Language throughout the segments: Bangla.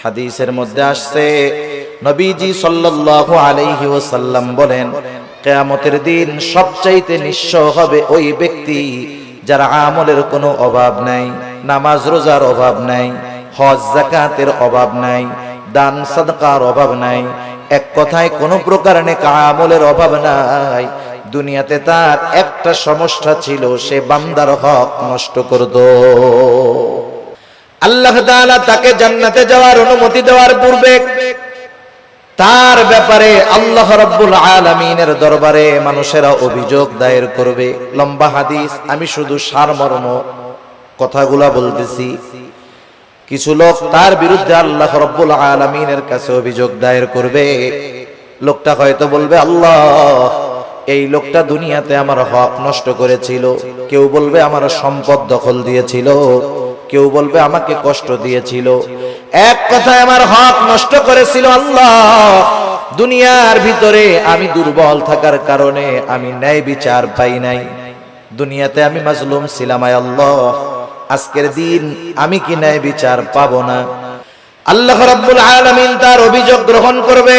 হাদিসের মধ্যে আসছে, নবীজি সাল্লাল্লাহু আলাইহি ওয়াসাল্লাম বলেন, কিয়ামতের দিন সবচাইতে নিঃস্ব হবে ওই ব্যক্তি যার আমলের কোনো অভাব নাই, নামাজ রোজার অভাব নাই, হজ যাকাতের অভাব নাই, দান সাদকার অভাব নাই, এক কথায় কোনো প্রকার নেক আমলের অভাব নাই। দুনিয়াতে তার একটা সমস্যা ছিল, সে বান্দার হক নষ্ট করত। আল্লাহ তাআলা তাকে জান্নাতে যাওয়ার অনুমতি দেওয়ার পূর্বে তার ব্যাপারে আল্লাহ রাব্বুল আলামিনের দরবারে মানুষেরা অভিযোগ দায়ের করবে। লম্বা হাদিস, আমি শুধু সারমর্ম কথাগুলা বলতেছি। কিছু লোক তার বিরুদ্ধে আল্লাহ রাব্বুল আলামিনের কাছে অভিযোগ দায়ের করবে। লোকটা হয়তো বলবে, আল্লাহ, এই লোকটা দুনিয়াতে আমার হক নষ্ট করেছিল। কেউ বলবে আমার সম্পদ দখল দিয়েছিল, কেউ বলবে আমাকে কষ্ট দিয়েছিল। এক কথায় আমার হক নষ্ট করেছিল। আল্লাহ, দুনিয়ার ভিতরে আমি দুর্বল থাকার কারণে আমি ন্যায় বিচার পাই নাই। দুনিয়াতে আমি মাজলুম ছিলাম। আল্লাহ, আজকের দিন আমি কি ন্যায় বিচার পাবো না? আল্লাহ রাব্বুল আলামিন তার অভিযোগ গ্রহণ করবে।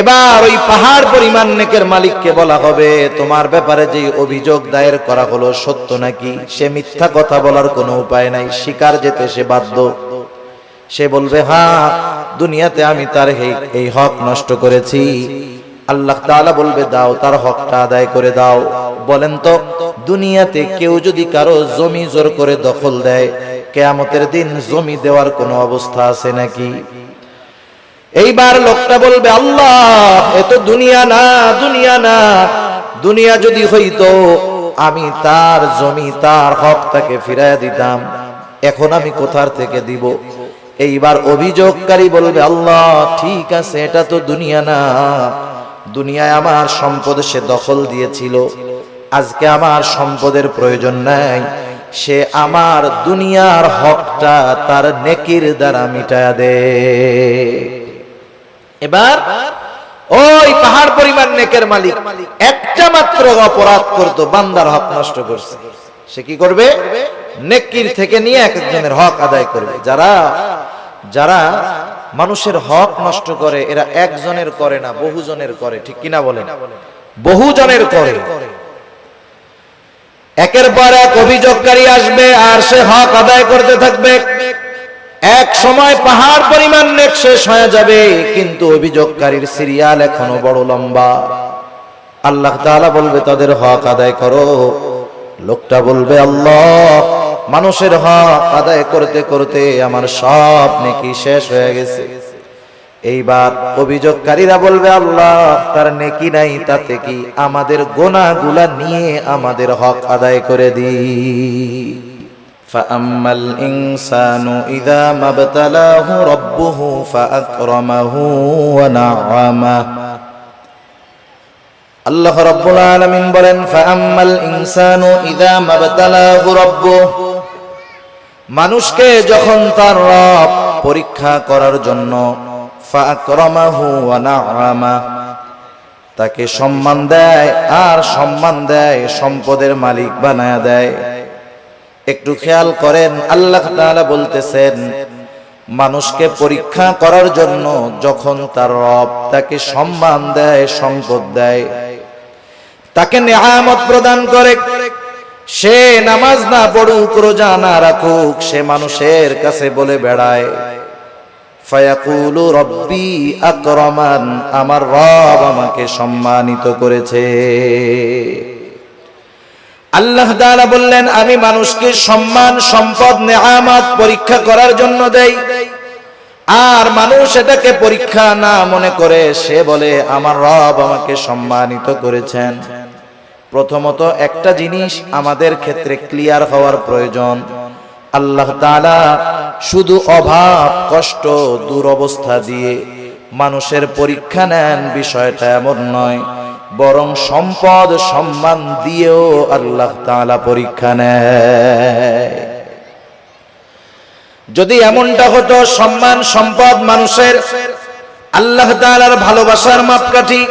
এবার ওই পাহাড় পরিমাণ নেকের মালিককে বলা হবে, তোমার ব্যাপারে যে অভিযোগ দায়ের করা হলো সত্য নাকি? সে মিথ্যা কথা বলার কোনো উপায় নাই, স্বীকার যেতে সে বাধ্য। সে বলবে, হ্যাঁ, দুনিয়াতে আমি তার এই হক নষ্ট করেছি। আল্লাহ তাআলা বলবে, দাও, তার হকটা আদায় করে দাও। বলেন তো, দুনিয়াতে কেউ যদি কারো জমি জোর করে দখল দেয়, কিয়ামতের দিন জমি দেওয়ার কোনো অবস্থা আছে নাকি? এইবার লোকটা বলবে, আল্লাহ, এ তো দুনিয়া না, দুনিয়া না। দুনিয়া যদি হইতো আমি তার জমি, তার হক তাকে ফিরাইয়া দিতাম। এখন আমি কোথার থেকে দিব? এইবার অভিযোগকারী বলবে, আল্লাহ, ঠিক আছে, এটা তো দুনিয়া না। দুনিয়ায় আমার সম্পদ সে দখল দিয়েছিল, আজকে আমার সম্পদের প্রয়োজন নাই। সে আমার দুনিয়ার হকটা তার নেকির দ্বারা মিটায়া দে। এবার ওই পাহাড় পরিমাণ নেকের মালিক একটা মাত্র অপরাধ করত, বান্দার হক নষ্ট করছে। সে কি করবে? নেকির থেকে নিয়ে একজনের হক আদায় করবে। যারা মানুষের হক নষ্ট করে, এরা একজনের করে না, বহুজনের করে। ঠিক কিনা বলেন? বহুজনের করে। একের পর এক অভিযোগকারী আসবে আর সে হক আদায় করতে থাকবে। এক সময় পাহাড় পরিমাণ নেক শেষ হয়ে যাবে, কিন্তু অভিযোগকারীর সিরিয়াল এখনো বড় লম্বা। আল্লাহ তাআলা বলবে, তাদের হক আদায় করো। লোকটা বলবে, আল্লাহ, মানুষের হক আদায় করতে করতে আমার সব নেকি শেষ হয়ে গেছে। এইবার অভিযোগকারীরা বলবে, আল্লাহ, তার নেকি নাই, তাতে কি? আমাদের গুনাহগুলা নিয়ে আমাদের হক আদায় করে দিই। فأما الإنسان إذا ما ابتلاه ربه فأكرمه ونعمه। আল্লাহ রাব্বুল আলামিন বলেন, فأما الإنسان إذا ما ابتلاه ربه। মানুষকে যখন তার রব পরীক্ষা করার জন্য فأكرمه ونعمه, তাকে সম্মান দেয় আর সম্মান দেয়, সম্পদের মালিক বানায়া দেয়। একটু খেয়াল করেন, আল্লাহ তাআলা বলতেছেন, মানুষকে পরীক্ষা করার জন্য যখন তার রব তাকে সম্মান দেয়, সম্পদ দেয়, তাকে নিয়ামত প্রদান করে, সে নামাজ না পড়ুক, রোজা না রাখুক, সে মানুষের কাছে বলে বেড়ায়, ফায়াকুলু রব্বি আকরামান, আমার রব আমাকে সম্মানিত করেছে। আল্লাহ তাআলা বললেন, আমি মানুষকে সম্মান, সম্পদ, নিয়ামত পরীক্ষা করার জন্য দেই। আর মানুষ এটাকে পরীক্ষা না মনে করে সে বলে আমার রব আমাকে সম্মানিত করেছেন। প্রথমত একটা জিনিস আমাদের ক্ষেত্রে ক্লিয়ার হওয়ার প্রয়োজন, আল্লাহ তাআলা শুধু অভাব, কষ্ট, দুরবস্থা দিয়ে মানুষের পরীক্ষা নেন, বিষয়টা এমন নয়, বরং সম্পদ, সম্মান দিয়েও আল্লাহ তাআলা পরীক্ষা নেয়। যদি এমনটা হতো, সম্মান, সম্পদ মানুষের আল্লাহ তাআলার ভালোবাসার মাপকাঠি,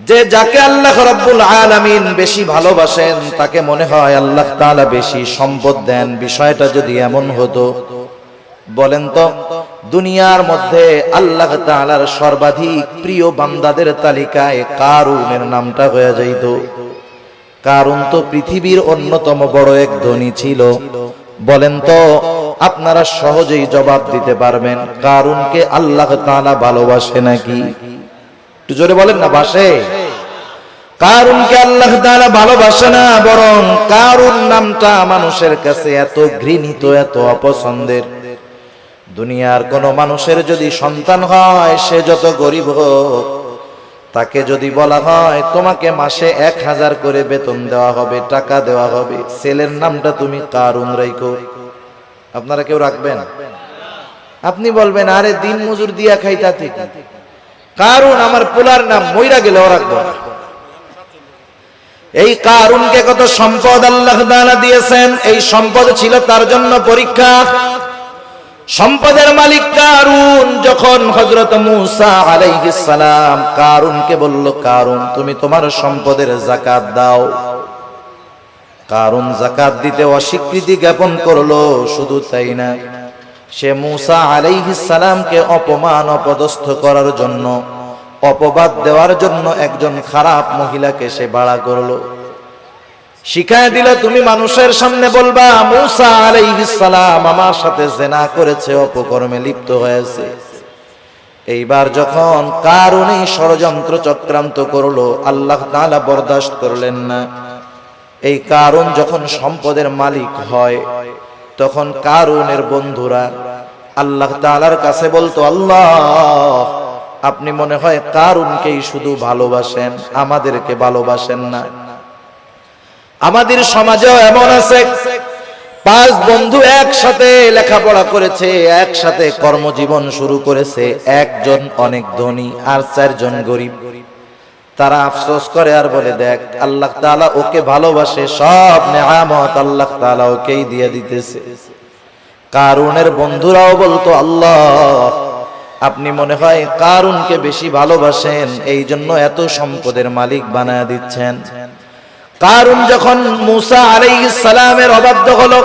যে যাকে আল্লাহ রাব্বুল আলামিন বেশি ভালোবাসেন তাকে মনে হয় আল্লাহ তাআলা বেশি সম্পদ দেন, বিষয়টা যদি এমন হতো, বলেন তো দুনিয়ার মধ্যে আল্লাহ তাআলার সর্বাধিক প্রিয় বান্দাদের তালিকায় কারুনের নামটা হয়ে যাইত। কারুন তো পৃথিবীর অন্যতম বড় এক ধনী ছিল। বলেন তো আপনারা সহজেই জবাব দিতে পারবেন কারুনকে আল্লাহ তাআলা ভালোবাসে নাকি? একটু জোরে বলেন না, বাসে? কারুনকে আল্লাহ তাআলা ভালোবাসে না, বরং কারুন নামটা মানুষের কাছে এত ঘৃণিত, এত অপছন্দের। দুনিয়ার কোন মানুষের যদি সন্তান হয়, সে যত গরিব হোক, তাকে যদি বলা হয় তোমাকে মাসে 1000 করে বেতন দেওয়া হবে, টাকা দেওয়া হবে, ছেলের নামটা তুমি কারুন রাখো, আপনারা কেউ রাখবেন? আপনি বলবেন আরে দিন মজুর দিয়া খাইতা ঠিক, কারুন আমার পোলার নাম, মইরা গেলেও রাখবো না। এই কারুনকে কত সম্পদ আল্লাহ তাআলা দিয়েছেন, এই সম্পদ ছিল তার জন্য পরীক্ষা। সম্পদের মালিক কারুন যখন হযরত মূসা আলাইহিস সালাম কারুনকে বলল, কারুন তুমি তোমার সম্পদের যাকাত দাও। কারুন যাকাত দিতে অস্বীকৃতি জ্ঞাপন করলো। শুধু তাই না, সে মূসা আলাইহিস সালামকে অপমান অপদস্থ করার জন্য, অপবাদ দেওয়ার জন্য একজন খারাপ মহিলাকে সে ভাড়া করলো। শিখায় দিল তুমি মানুষের সামনে বলবা মূসা আলাইহিস সালাম আমার সাথে জিনা করেছে, অপকর্মে লিপ্ত হয়েছে। এইবার যখন কারুন ষড়যন্ত্র চক্রান্ত করলো, আল্লাহ তাআলা বরদাস্ত করলেন না। এই কারুন যখন সম্পদের মালিক হয়, তখন কারুনের বন্ধুরা আল্লাহ তাআলার কাছে বলতো, আল্লাহ আপনি মনে হয় কারুনকেই শুধু ভালোবাসেন, আমাদেরকে ভালোবাসেন না। আমাদের সমাজেও এমন আছে, 5 বন্ধু একসাথে লেখাপড়া করেছে, একসাথে কর্মজীবন শুরু করেছে, একজন অনেক ধনী আর 4 জন গরিব। তারা আফসোস করে আর বলে দেখ আল্লাহ তাআলা ওকে ভালোবাসে, সব নেয়ামত আল্লাহ তাআলা ওকেই দিয়ে দিতেছে। কারুনের বন্ধুরাও বলতো, আল্লাহ আপনি মনে হয় কারুনকে বেশি ভালোবাসেন, এই জন্য এত সম্পদের মালিক বানায় দিচ্ছেন। কারুন যখন মূসা আলাইহিস সালামের অবাধ্য হলো,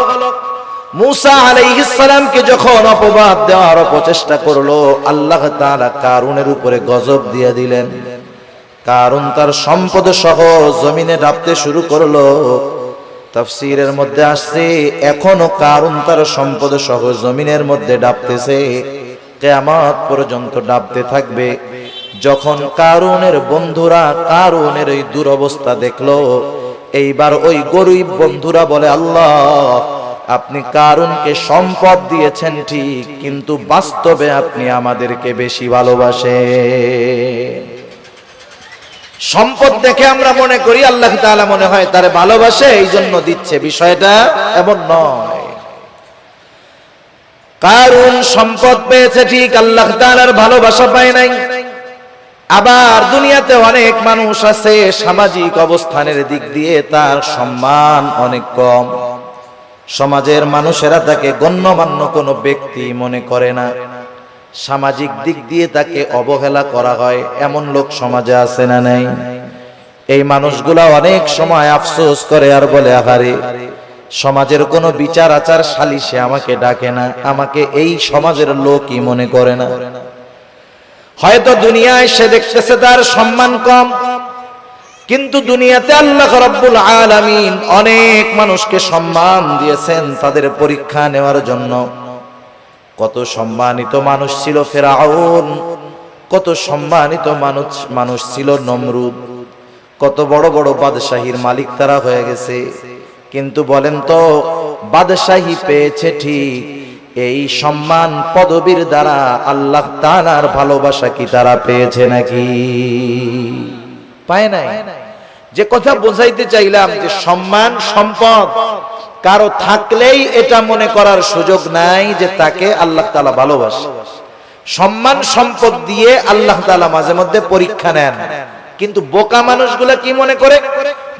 মূসা আলাইহিস সালামকে যখন অপবাদ দেওয়ার প্রচেষ্টা করলো, আল্লাহ তাআলা কারুনের উপরে গজব দিয়ে দিলেন। কারুন তার সম্পদ সহ জমিনে ডাবতে শুরু করলো। তাফসীরের মধ্যে আসছে এখনো কারুন তার সম্পদ সহ জমিনের মধ্যে ডাবতেছে, কিয়ামত পর্যন্ত ডাবতে থাকবে। যখন কারুনের বন্ধুরা কারুনের এই দুরবস্থা দেখলো, এইবার ওই গরিব বন্ধুরা বলে, আল্লাহ আপনি কারুনকে সম্পদ দিয়েছেন ঠিক, কিন্তু বাস্তবে আপনি আমাদেরকে বেশি ভালোবাসেন। সম্পদ দেখে আমরা মনে করি আল্লাহ তাআলা মনে হয় তারে ভালোবাসে, এই জন্য দিচ্ছে, বিষয়টা এমন নয়। কারুন সম্পদ পেয়েছে ঠিক, আল্লাহ তাআলার ভালোবাসা পায় নাই। আবার দুনিয়াতে অনেক মানুষ আছে সামাজিক অবস্থানের দিক দিয়ে তার সম্মান অনেক কম, সমাজের মানুষেরা তাকে গণ্যমান্য কোনো ব্যক্তি মনে করে না, সামাজিক দিক দিয়ে তাকে অবহেলা করা হয়, এমন লোক সমাজে আছে না নাই? এই মানুষগুলা অনেক সময় আফসোস করে আর বলে, আহারে সমাজের কোনো বিচার আচার সালিশে আমাকে ডাকে না, আমাকে এই সমাজের লোকই মনে করে না। হয়তো দুনিয়ায় সে দেখতেছে তার সম্মান কম, কিন্তু দুনিয়াতে আল্লাহ রাব্বুল আলামিন অনেক মানুষকে সম্মান দিয়েছেন তাদের পরীক্ষা নেওয়ার জন্য। কত সম্মানিত মানুষ ছিল ফেরাউন, কত সম্মানিত মানুষ ছিল নমরুদ, কত বড় বড় বাদশাহীর মালিক তারা হয়ে গেছে। কিন্তু বলেন তো বাদশাহী পেয়েছে ঠিক, এই সম্মান পদবীর দ্বারা আল্লাহ তাআলার ভালোবাসা কি তারা পেয়েছে নাকি? পায় নাই। যে কথা বোঝাইতে চাইলাম যে সম্মান সম্পদ কারো থাকলেই এটা মনে করার সুযোগ নাই যে তাকে আল্লাহ তাআলা ভালোবাসে। সম্মান সম্পদ দিয়ে আল্লাহ তাআলা মাঝে মধ্যে পরীক্ষা নেন, কিন্তু বোকা মানুষগুলা কি মনে করে?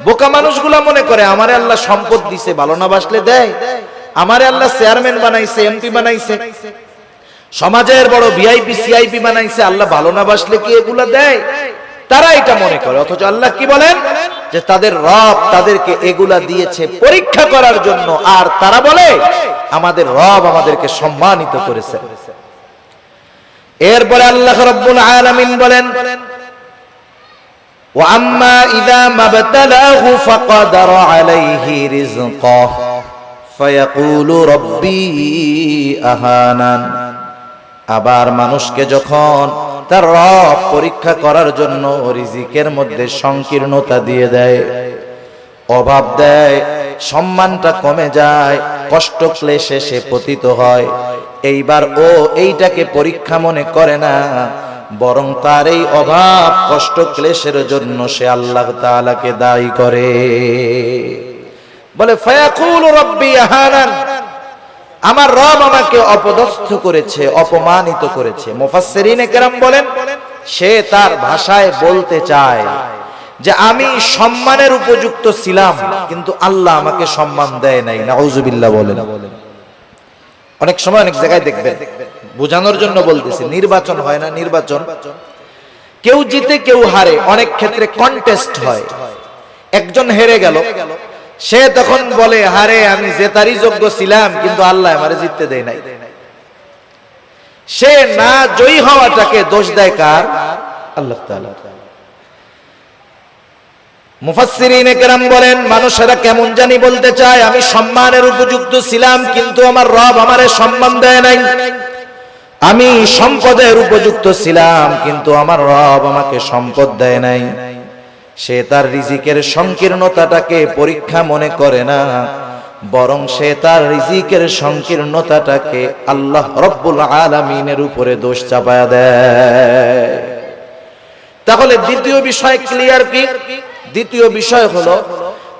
বোকা মানুষগুলা মনে করে আমারে আল্লাহ সম্পদ দিছে, ভালো না বাসলে দেয়। আমারে আল্লাহ চেয়ারম্যান বানাইছে, এমপি বানাইছে, সমাজের বড় ভিআইপি সিআইপি বানাইছে, আল্লাহ ভালো না বাসলে কি এগুলা দেয়? তারা এটা মনে করে। অথচ আল্লাহ কি বলেন? যে তাদের রব তাদেরকে এগুলা দিয়েছে পরীক্ষা করার জন্য, আর তারা বলে আমাদের রব আমাদেরকে সম্মানিত করেছে। এরপরে আল্লাহ রাব্বুল আলামিন বলেন, ওয়া আম্মা ইযা মাবতালাহু ফাকাদার আলাইহি রিজকাহ ফায়াকুলু রাব্বি আহানান। আবার মানুষকে যখন তার রব পরীক্ষা করার জন্য রিজিকের মধ্যে সংকীর্ণতা দিয়ে দেয়, অভাব দেয়, সম্মানটা কমে যায়, কষ্ট ক্লেশে সে পতিত হয়, এইবার ও এইটাকে পরীক্ষা মনে করে না, বরং তার এই অভাব কষ্ট ক্লেশের জন্য সে আল্লাহ তাআলাকে দায়ী করে। বলে ফায়াকুলু রাব্বি আহানান, আমার রব আমাকে অপদস্থ করেছে, অপমানিত করেছে। মুফাসসিরিনে কেরাম বলেন, সে তার ভাষায় বলতে চায় যে আমি সম্মানের উপযুক্ত ছিলাম, কিন্তু আল্লাহ আমাকে সম্মান দেয় নাই। নাউজুবিল্লাহ বলেন। অনেক সময় অনেক জায়গায় দেখবেন, বোঝানোর জন্য বলতেছি, নির্বাচন হয় না, নির্বাচন কেউ জিতে কেউ হারে, অনেক ক্ষেত্রে কন্টেস্ট হয়। একজন হেরে গেল, সে তখন বলে হারে আমি জেতারই যোগ্য ছিলাম, কিন্তু আল্লাহ আমারে জিততে দেয় নাই। সে না জয়ী হওয়াটাকে দোষ দেয় কার? আল্লাহ তাআলা। মুফাসসিরিনে কেরাম বলেন, মানুষেরা কেমন জানি বলতে চায় আমি সম্মানের উপযুক্ত ছিলাম, কিন্তু আমার রব আমারে সম্মান দেয় নাই। আমি সম্পদের উপযুক্ত ছিলাম, কিন্তু আমার রব আমাকে সম্পদ দেয় নাই। সে তার রিজিকের সংকীর্ণতাটাকে পরীক্ষা মনে করে না, বরং সে তার রিজিকের সংকীর্ণতাটাকে আল্লাহ রব্বুল আলামিনের উপরে দোষ চাপায়া দেয়। তাহলে দ্বিতীয় বিষয় ক্লিয়ার কি? দ্বিতীয় বিষয় হলো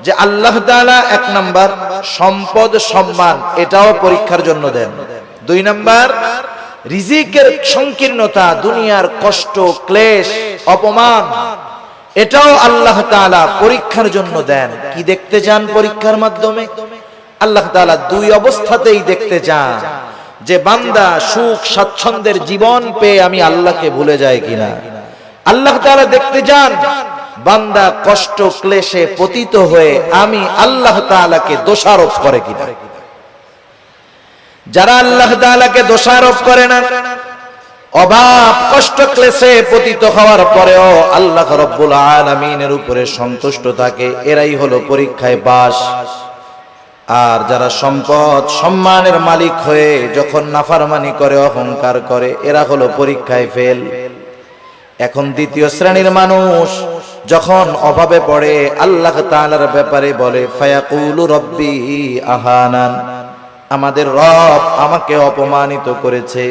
যে আল্লাহ তাআলা এক নাম্বার সম্পদ সম্মান এটাও পরীক্ষার জন্য দেন। দুই নাম্বার রিজিকের সংকীর্ণতা, দুনিয়ার কষ্ট ক্লেশ অপমান, এটাও আল্লাহ তাআলা পরীক্ষার জন্য দেন। কি দেখতে চান পরীক্ষার মাধ্যমে? আল্লাহ তাআলা দুই অবস্থাতেই দেখতে চান যে বান্দা সুখ স্বাচ্ছন্দ্যের জীবন পেয়ে আমি আল্লাহকে ভুলে যাই কিনা। আল্লাহ তাআলা দেখতে চান বান্দা কষ্ট ক্লেশে পতিত হয়ে আমি আল্লাহ তাআলাকে দোষারোপ করে কিনা। যারা আল্লাহ তাআলাকে দোষারোপ করে না, অভাব কষ্ট ক্লেশে পতিত হওয়ার পরেও আল্লাহ রাব্বুল আলামিনের উপরে সন্তুষ্ট থাকে, এরাই হলো পরীক্ষায় পাস। আর যারা সম্পদ সম্মানের মালিক হয়ে যখন নাফরমানি করে, অহংকার করে, এরা হলো পরীক্ষায় ফেল। এখন দ্বিতীয় শ্রেণীর মানুষ যখন অভাবে পড়ে আল্লাহ তাআলার ব্যাপারে বলে ফায়াকুলু রাব্বি আহানান, আমাদের রব আমাকে অপমানিত করেছে,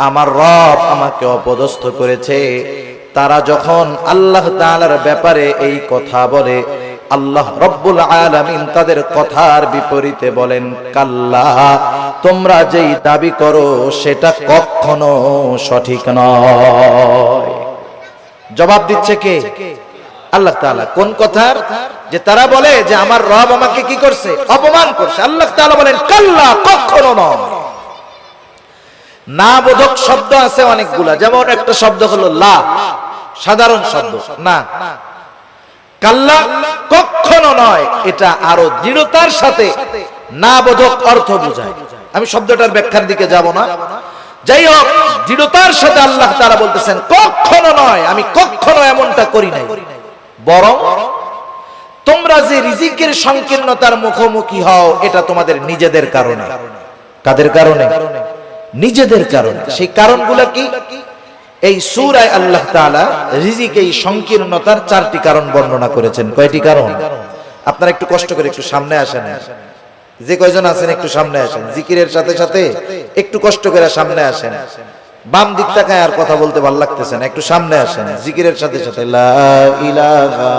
আমার রব আমাকে অপদস্থ করেছে। তারা যখন আল্লাহ তাআলার ব্যাপারে এই কথা বলে, আল্লাহ রব্বুল আলামিন তাদের কথার বিপরীতে বলেন কাল্লা, তোমরা যেই দাবি করো সেটা কখনো সঠিক নয়। জবাব দিচ্ছে কে? আল্লাহ তাআলা। কোন কথার? যে তারা বলে যে আমার রব আমাকে কি করছে? অপমান করছে। আল্লাহ তাআলা বলেন কাল্লা, কখনো নয়। না বোধক শব্দ আছে অনেকগুলা, যেমন একটা শব্দ হলো লা, সাধারণ শব্দ না। কাল্লা কখনো নয়, এটা আরো দৃঢ়তার সাথে না বোধক অর্থ বোঝায়। আমি শব্দটার ব্যাখ্যার দিকে যাব না। যাই হোক, দৃঢ়তার সাথে আল্লাহ তাআলা বলতেছেন কখনো নয়, আমি কখনো এমনটা করি নাই, বরং তোমরা যে রিজিকের সংকীর্ণতার মুখোমুখি হও এটা তোমাদের নিজেদের কারণে। কাদের কারণে? নিজেদের কারণে। সেই কারণগুলো কি? এই সূরায় আল্লাহ তাআলা রিজিক এই সংকীর্ণতার চারটি কারণ বর্ণনা করেছেন। কয়টি কারণ? আপনারা একটু কষ্ট করে একটু সামনে আসেন, যে কয়জন আছেন একটু সামনে আসেন, জিকিরের সাথে সাথে একটু কষ্ট করে সামনে আসেন। বাম দিক তাকায় আর কথা বলতে ভালো লাগতেছে না, একটু সামনে আসেন জিকিরের সাথে সাথে। লা ইলাহা।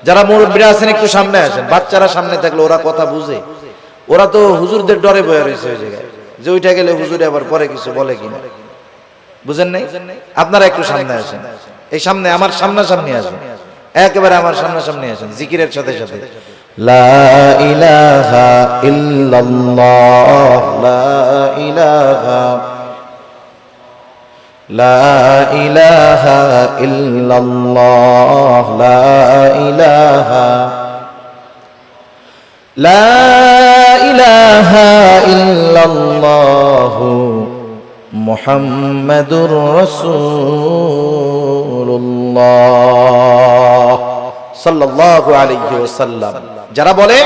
যারা মুরব্বিরা আছেন একটু সামনে আসেন। বাচ্চারা সামনে থাকলে ওরা কথা বুঝে, ওরা তো হুজুরদের ডরে বয়ে রয়েছে ওই জায়গায়, যে ওইটা গেলে হুজুরে আবার পরে কিছু বলে কিনা, বুঝেন নাই? আপনারা একটু সামনে আসেন, এই সামনে আমার সামনাসামনি আসেন, একেবারে আমার সামনাসামনি আসেন জিকিরের সাথে সাথে। লা ইলাহা ইল্লাল্লাহ, লা ইলাহা লা ইলাহা ইল্লাল্লাহ, লা ইলাহা, লা ইলাহা ইল্লাল্লাহ মুহাম্মাদুর রাসূলুল্লাহ সাল্লাল্লাহু আলাইহি ওয়াসাল্লাম। যারা বলে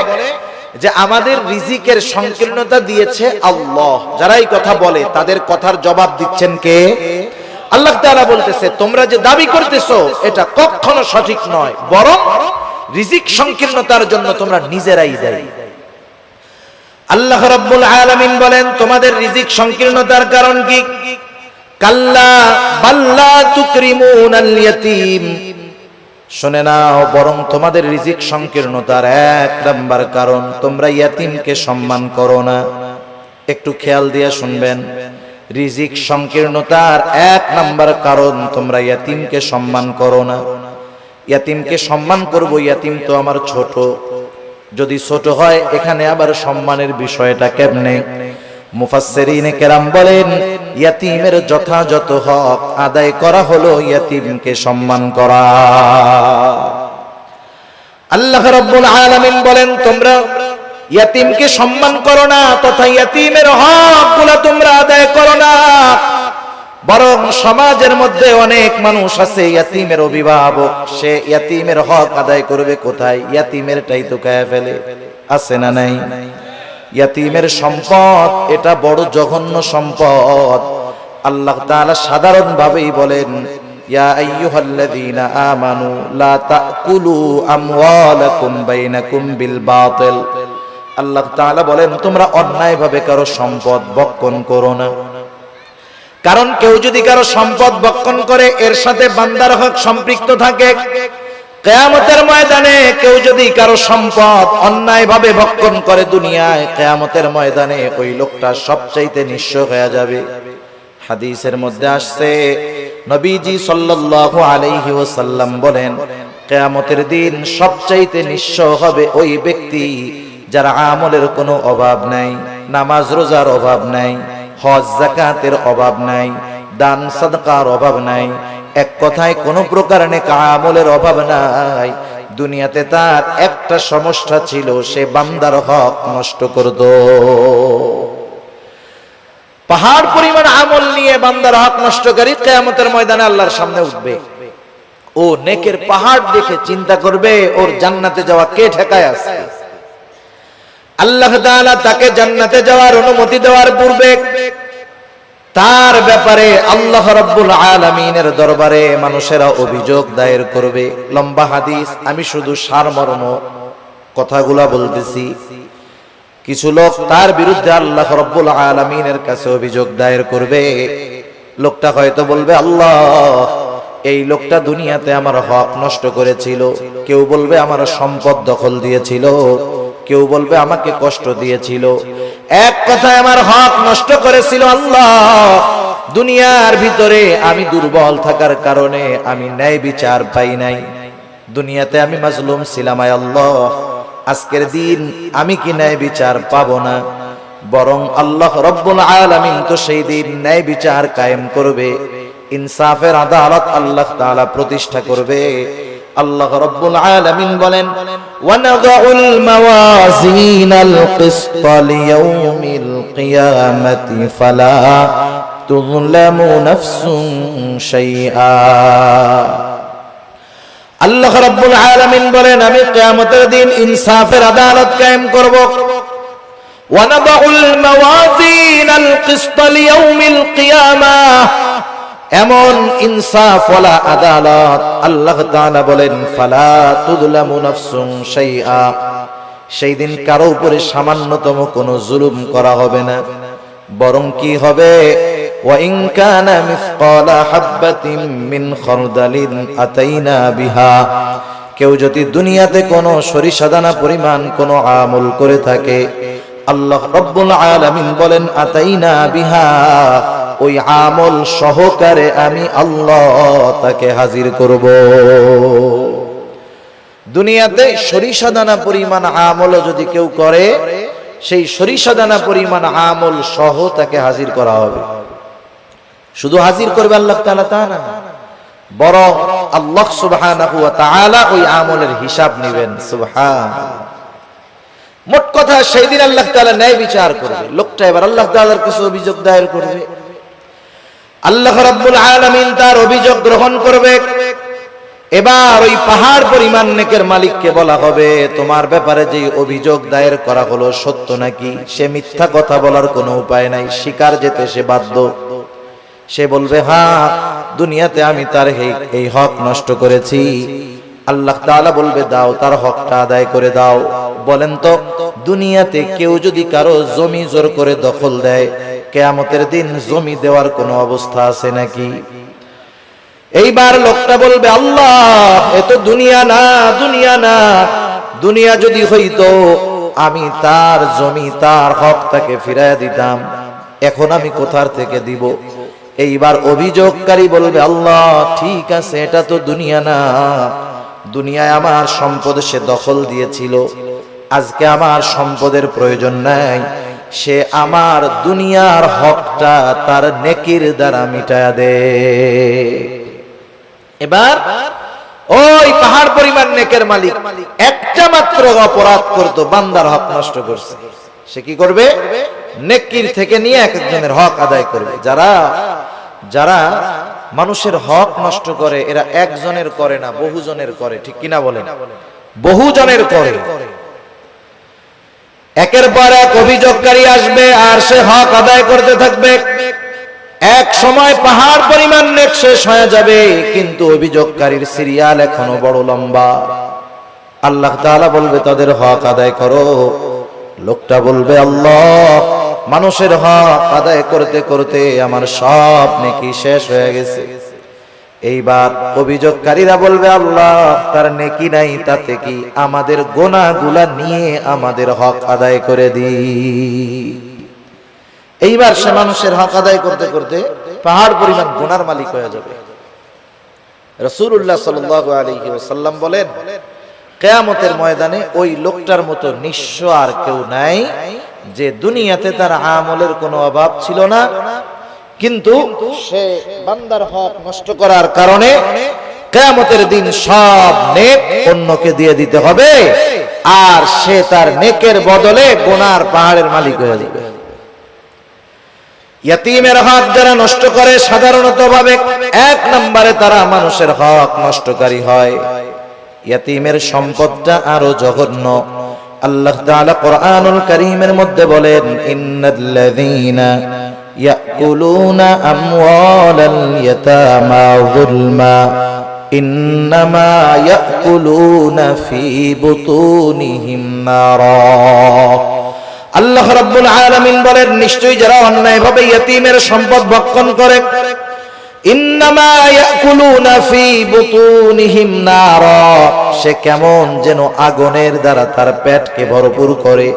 যে আমাদের রিজিকের সংকীর্ণতা দিয়েছে আল্লাহ, যারা এই কথা বলে তাদের কথার জবাব দিচ্ছেন কে? আল্লাহ তাআলা বলতেছে তোমরা যে দাবি করতেছো এটা কখনো সঠিক নয়, বরং রিজিক সংকীর্ণতার জন্য তোমরা নিজেরাই দায়ী। আল্লাহ রাব্বুল আলামিন বলেন তোমাদের রিজিক সংকীর্ণতার কারণ কি? কাল্লা বাল্লা তুকরিমুনাল ইয়াতীম, শুনে নাও, বরং তোমাদের রিজিক সংকীর্ণতার এক নাম্বার কারণ তোমরা ইয়াতীমকে সম্মান করো না। একটু খেয়াল দিয়ে শুনবেন, রিজিক সংকীর্ণতার এক নাম্বার কারণ তোমরা ইয়াতীমকে সম্মান করো না। ইয়াতীমকে সম্মান করব, ইয়াতীম তো আমার ছোট, যদি ছোট হয় এখানে আবার সম্মানের বিষয়টা কেমনে? মুফাসসিরিনে কেরাম বলেন ইয়াতীমের যথাযথ হক আদায় করা হলো ইয়াতীমকে সম্মান করা। আল্লাহ রাব্বুল আলামিন বলেন তোমরা ইয়াতীমকে সম্মান করো না, তথা ইয়াতীমের হকগুলো তোমরা আদায় করো না, বরং সমাজের মধ্যে অনেক মানুষ আছে ইয়াতীমের অভিভাবক, সে ইয়াতীমের হক আদায় করবে কোথায়? ইয়াতীমেরটাই তো খায় ফেলে, আছে না নাই? ইয়াতীমের সম্পদ এটা বড় জঘন্য সম্পদ। আল্লাহ তাআলা সাধারণ ভাবেই বলেন ইয়া আইয়ুহাল্লাযীনা আমানু লা তাকুলু আমওয়ালাকুম বাইনাকুম বিল বাতিল। আল্লাহ তাআলা বলেন তোমরা অন্যায়ভাবে কারো সম্পদ ভক্ষণ করো না। কারণ কেউ যদি কারো সম্পদ ভক্ষণ করে এর সাথে বান্দার হক সম্পৃক্ত থাকে। কিয়ামতের ময়দানে কেউ যদি কারো সম্পদ অন্যায়ভাবে ভক্ষণ করে দুনিয়ায়, কিয়ামতের ময়দানে ওই লোকটা সবচাইতে নিঃস্ব হয়ে যাবে। হাদিসের মধ্যে আসছে নবীজি সাল্লাল্লাহু আলাইহি ওয়াসাল্লাম বলেন কিয়ামতের দিন সবচাইতে নিঃস্ব হবে ওই ব্যক্তি যার আমলের কোনো অভাব নাই, নামাজ রোজার অভাব নাই, হজ যাকাতের অভাব নাই, দান সাদকার অভাব নাই, এক কথায় কোনো প্রকার নেক আমলের অভাব নাই। দুনিয়াতে তার একটা সমস্যা ছিল, সে বান্দার হক নষ্ট করত। পাহাড় পরিমাণ আমল নিয়ে বান্দার হক নষ্টকারী কিয়ামতের ময়দানে আল্লাহর সামনে উঠবে। ও নেকের পাহাড় দেখে চিন্তা করবে ওর জান্নাতে যাওয়া কে ঠেকায় আছে। আল্লাহ তাআলা তাকে জান্নাতে যাওয়ার অনুমতি দেওয়ার পূর্বে তার ব্যাপারে আল্লাহ রাব্বুল আলামিনের দরবারে মানুষেরা অভিযোগ দায়ের করবে। লম্বা হাদিস, আমি শুধু সারমর্ম কথাগুলা বলতেছি। কিছু লোক তার বিরুদ্ধে আল্লাহ রাব্বুল আলামিনের কাছে অভিযোগ দায়ের করবে। লোকটা হয়তো বলবে আল্লাহ এই লোকটা দুনিয়াতে আমার হক নষ্ট করেছিল, কেউ বলবে আমার সম্পদ দখল দিয়েছিল, কেউ বলবে আমাকে কষ্ট দিয়েছিল, এক কথায় আমার হক নষ্ট করেছিল। আল্লাহ দুনিয়ার ভিতরে আমি দুর্বল থাকার কারণে আমি ন্যায় বিচার পাই নাই, দুনিয়াতে আমি মাজলুম ছিলাম। আল্লাহ আজকের দিন আমি কি ন্যায় বিচার পাবো না? বরং আল্লাহ রাব্বুল আলামিন তো সেই দিন ন্যায় বিচার কায়েম করবে, ইনসাফের আদালত আল্লাহ তাআলা প্রতিষ্ঠা করবে। আল্লাহ রাব্বুল আলামিন বলেন ওয়ানাযাউল মাওয়াজিনাল কিসতা লিয়াউমিল কিয়ামাতি ফালা তুযলামু নাফসুন শাইআ। আল্লাহ রাব্বুল আলামিন বলেন আমি কিয়ামতের দিন ইনসাফের আদালত কায়েম করব। ওয়ানাযাউল মাওয়াজিনাল কিসতা লিয়াউমিল কিয়ামাহ, এমন ইনসাফ ওয়ালা আদালত আল্লাহ তাআলা বলেন ফালা তুযলামু নাফসুন শাইআ, সেই দিন কারো উপরে সামান্যতম কোনো জুলুম করা হবে না, বরং কি হবে ওয়া ইন কানা মিসকালা হাববাতিন মিন খারদালিন আতাইনা বিহা, কেউ যদি দুনিয়াতে কোনো সরিষা দানা পরিমাণ কোনো আমল করে থাকে আল্লাহ রাব্বুল আলামিন বলেন আতাইনা বিহা, ওই আমল সহকারে আমি আল্লাহ তাকে হাজির করব। দুনিয়াতে সরিষা দানা পরিমাণ আমল যদি কেউ করে সেই সরিষা দানা পরিমাণ আমল সহ তাকে হাজির করা হবে। শুধু হাজির করবে আল্লাহ তাআলা তা না, বরং আল্লাহ সুবহানাহু ওয়া তাআলা ওই আমলের হিসাব নেবেন। সুবহানাল্লাহ। মোট কথা সেই দিন আল্লাহ তাআলা ন্যায় বিচার করবে। লোকটা এবার আল্লাহ তাআলার কাছে অভিযোগ দায়ের করবে, আল্লাহ রাব্বুল আলামিন তার অভিযোগ গ্রহণ করবে। এবার ওই পাহাড় পরিমাণ নেকের মালিককে বলা হবে, তোমার ব্যাপারে যে অভিযোগ দায়ের করা হলো সত্য নাকি? সে মিথ্যা কথা বলার কোনো উপায় নাই, স্বীকার যেতে সে বাধ্য। সে বলবে, হ্যাঁ, দুনিয়াতে আমি তার এই হক নষ্ট করেছি। আল্লাহ তাআলা বলবে, দাও, তার হকটা আদায় করে দাও। বলেন তো, দুনিয়াতে কেউ যদি কারো জমি জোর করে দখল দেয়, কিয়ামতের দিন জমি দেওয়ার কোনো অবস্থা আছে নাকি? এইবার লোকটা বলবে, আল্লাহ, এ তো দুনিয়া না, দুনিয়া না। দুনিয়া যদি হইতো আমি তার জমি, তার হক তাকে ফিরাইয়া দিতাম, এখন আমি কোথার থেকে দিব? এইবার অভিযোগকারী বলবে, আল্লাহ, ঠিক আছে, এটা তো দুনিয়া না। দুনিয়ায় আমার সম্পদ সে দখল দিয়েছিল, আজকে আমার সম্পদের প্রয়োজন নাই, সে আমার দুনিয়ার হকটা তার নেকির দ্বারা মিটায়া দে। এবার ওই পাহাড় পরিমাণ নেকের মালিক একটা মাত্র অপরাধ করতো, বান্দার হক নষ্ট করছে, সে কি করবে? নেকির থেকে নিয়ে এক একজনের হক আদায় করবে। যারা মানুষের হক নষ্ট করে, এরা একজনের করে না, বহুজনের করে, ঠিক কিনা বলেন? বহুজনের করে। একের পর এক অভিযোগকারী আসবে আর সে হক আদায় করতে থাকবে। এক সময় পাহাড় পরিমাণ নেক শেষ হয়ে যাবে, কিন্তু অভিযোগকারীর সিরিয়াল এখনো বড় লম্বা। আল্লাহ তাআলা বলবে, তাদের হক আদায় করো। লোকটা বলবে, আল্লাহ, মানুষের হক আদায় করতে করতে আমার সব নেকি শেষ হয়ে গেছে। এইবার অভিযোগকারীরা বলবে, আল্লাহ, তার নেকি নাই, তাতে কি? আমাদের গুনাহগুলা নিয়ে আমাদের হক আদায় করে দিই। এইবার সে মানুষের হক আদায় করতে করতে পাহাড় পরিমাণ গুনার মালিক হয়ে যাবে। রাসূলুল্লাহ সাল্লাল্লাহু আলাইহি ওয়াসাল্লাম বলেন, কিয়ামতের ময়দানে ওই লোকটার মতো নিঃস্ব আর কেউ নাই, যে দুনিয়াতে তার আমলের কোনো অভাব ছিল না, কিন্তু সে বান্দার হক নষ্ট করার কারণে কিয়ামতের দিন সব নেক অন্যকে দিয়ে দিতে হবে, আর সে তার নেকের বদলে গুনার পাহাড়ের মালিক হয়ে যাবে। ইয়াতীমের হক যারা নষ্ট করে, সাধারণত ভাবে এক নম্বরে তারা মানুষের হক নষ্টকারী হয়। ইয়াতীমের সম্পদটা আরো জঘন্য। আল্লাহ তাআলা কোরআনুল কারীমের মধ্যে বলেন, ইন্নাল্লাযীনা ইয়াকুলুনা আমওয়ালাল ইয়াতামা যুলমা ইন্নামা ইয়াকুলুনা ফি বুতুনিহিম নারা। আল্লাহ রাব্বুল আলামিন বলেন, নিশ্চয়ই যারা অন্যায়ভাবে ইয়তীমের সম্পদ ভক্ষণ করে, ইন্নামা ইয়াকুলুনা ফি বুতুনিহিম নারা, সে কেমন যেন আগুনের দ্বারা তার পেটকে ভরপুর করে।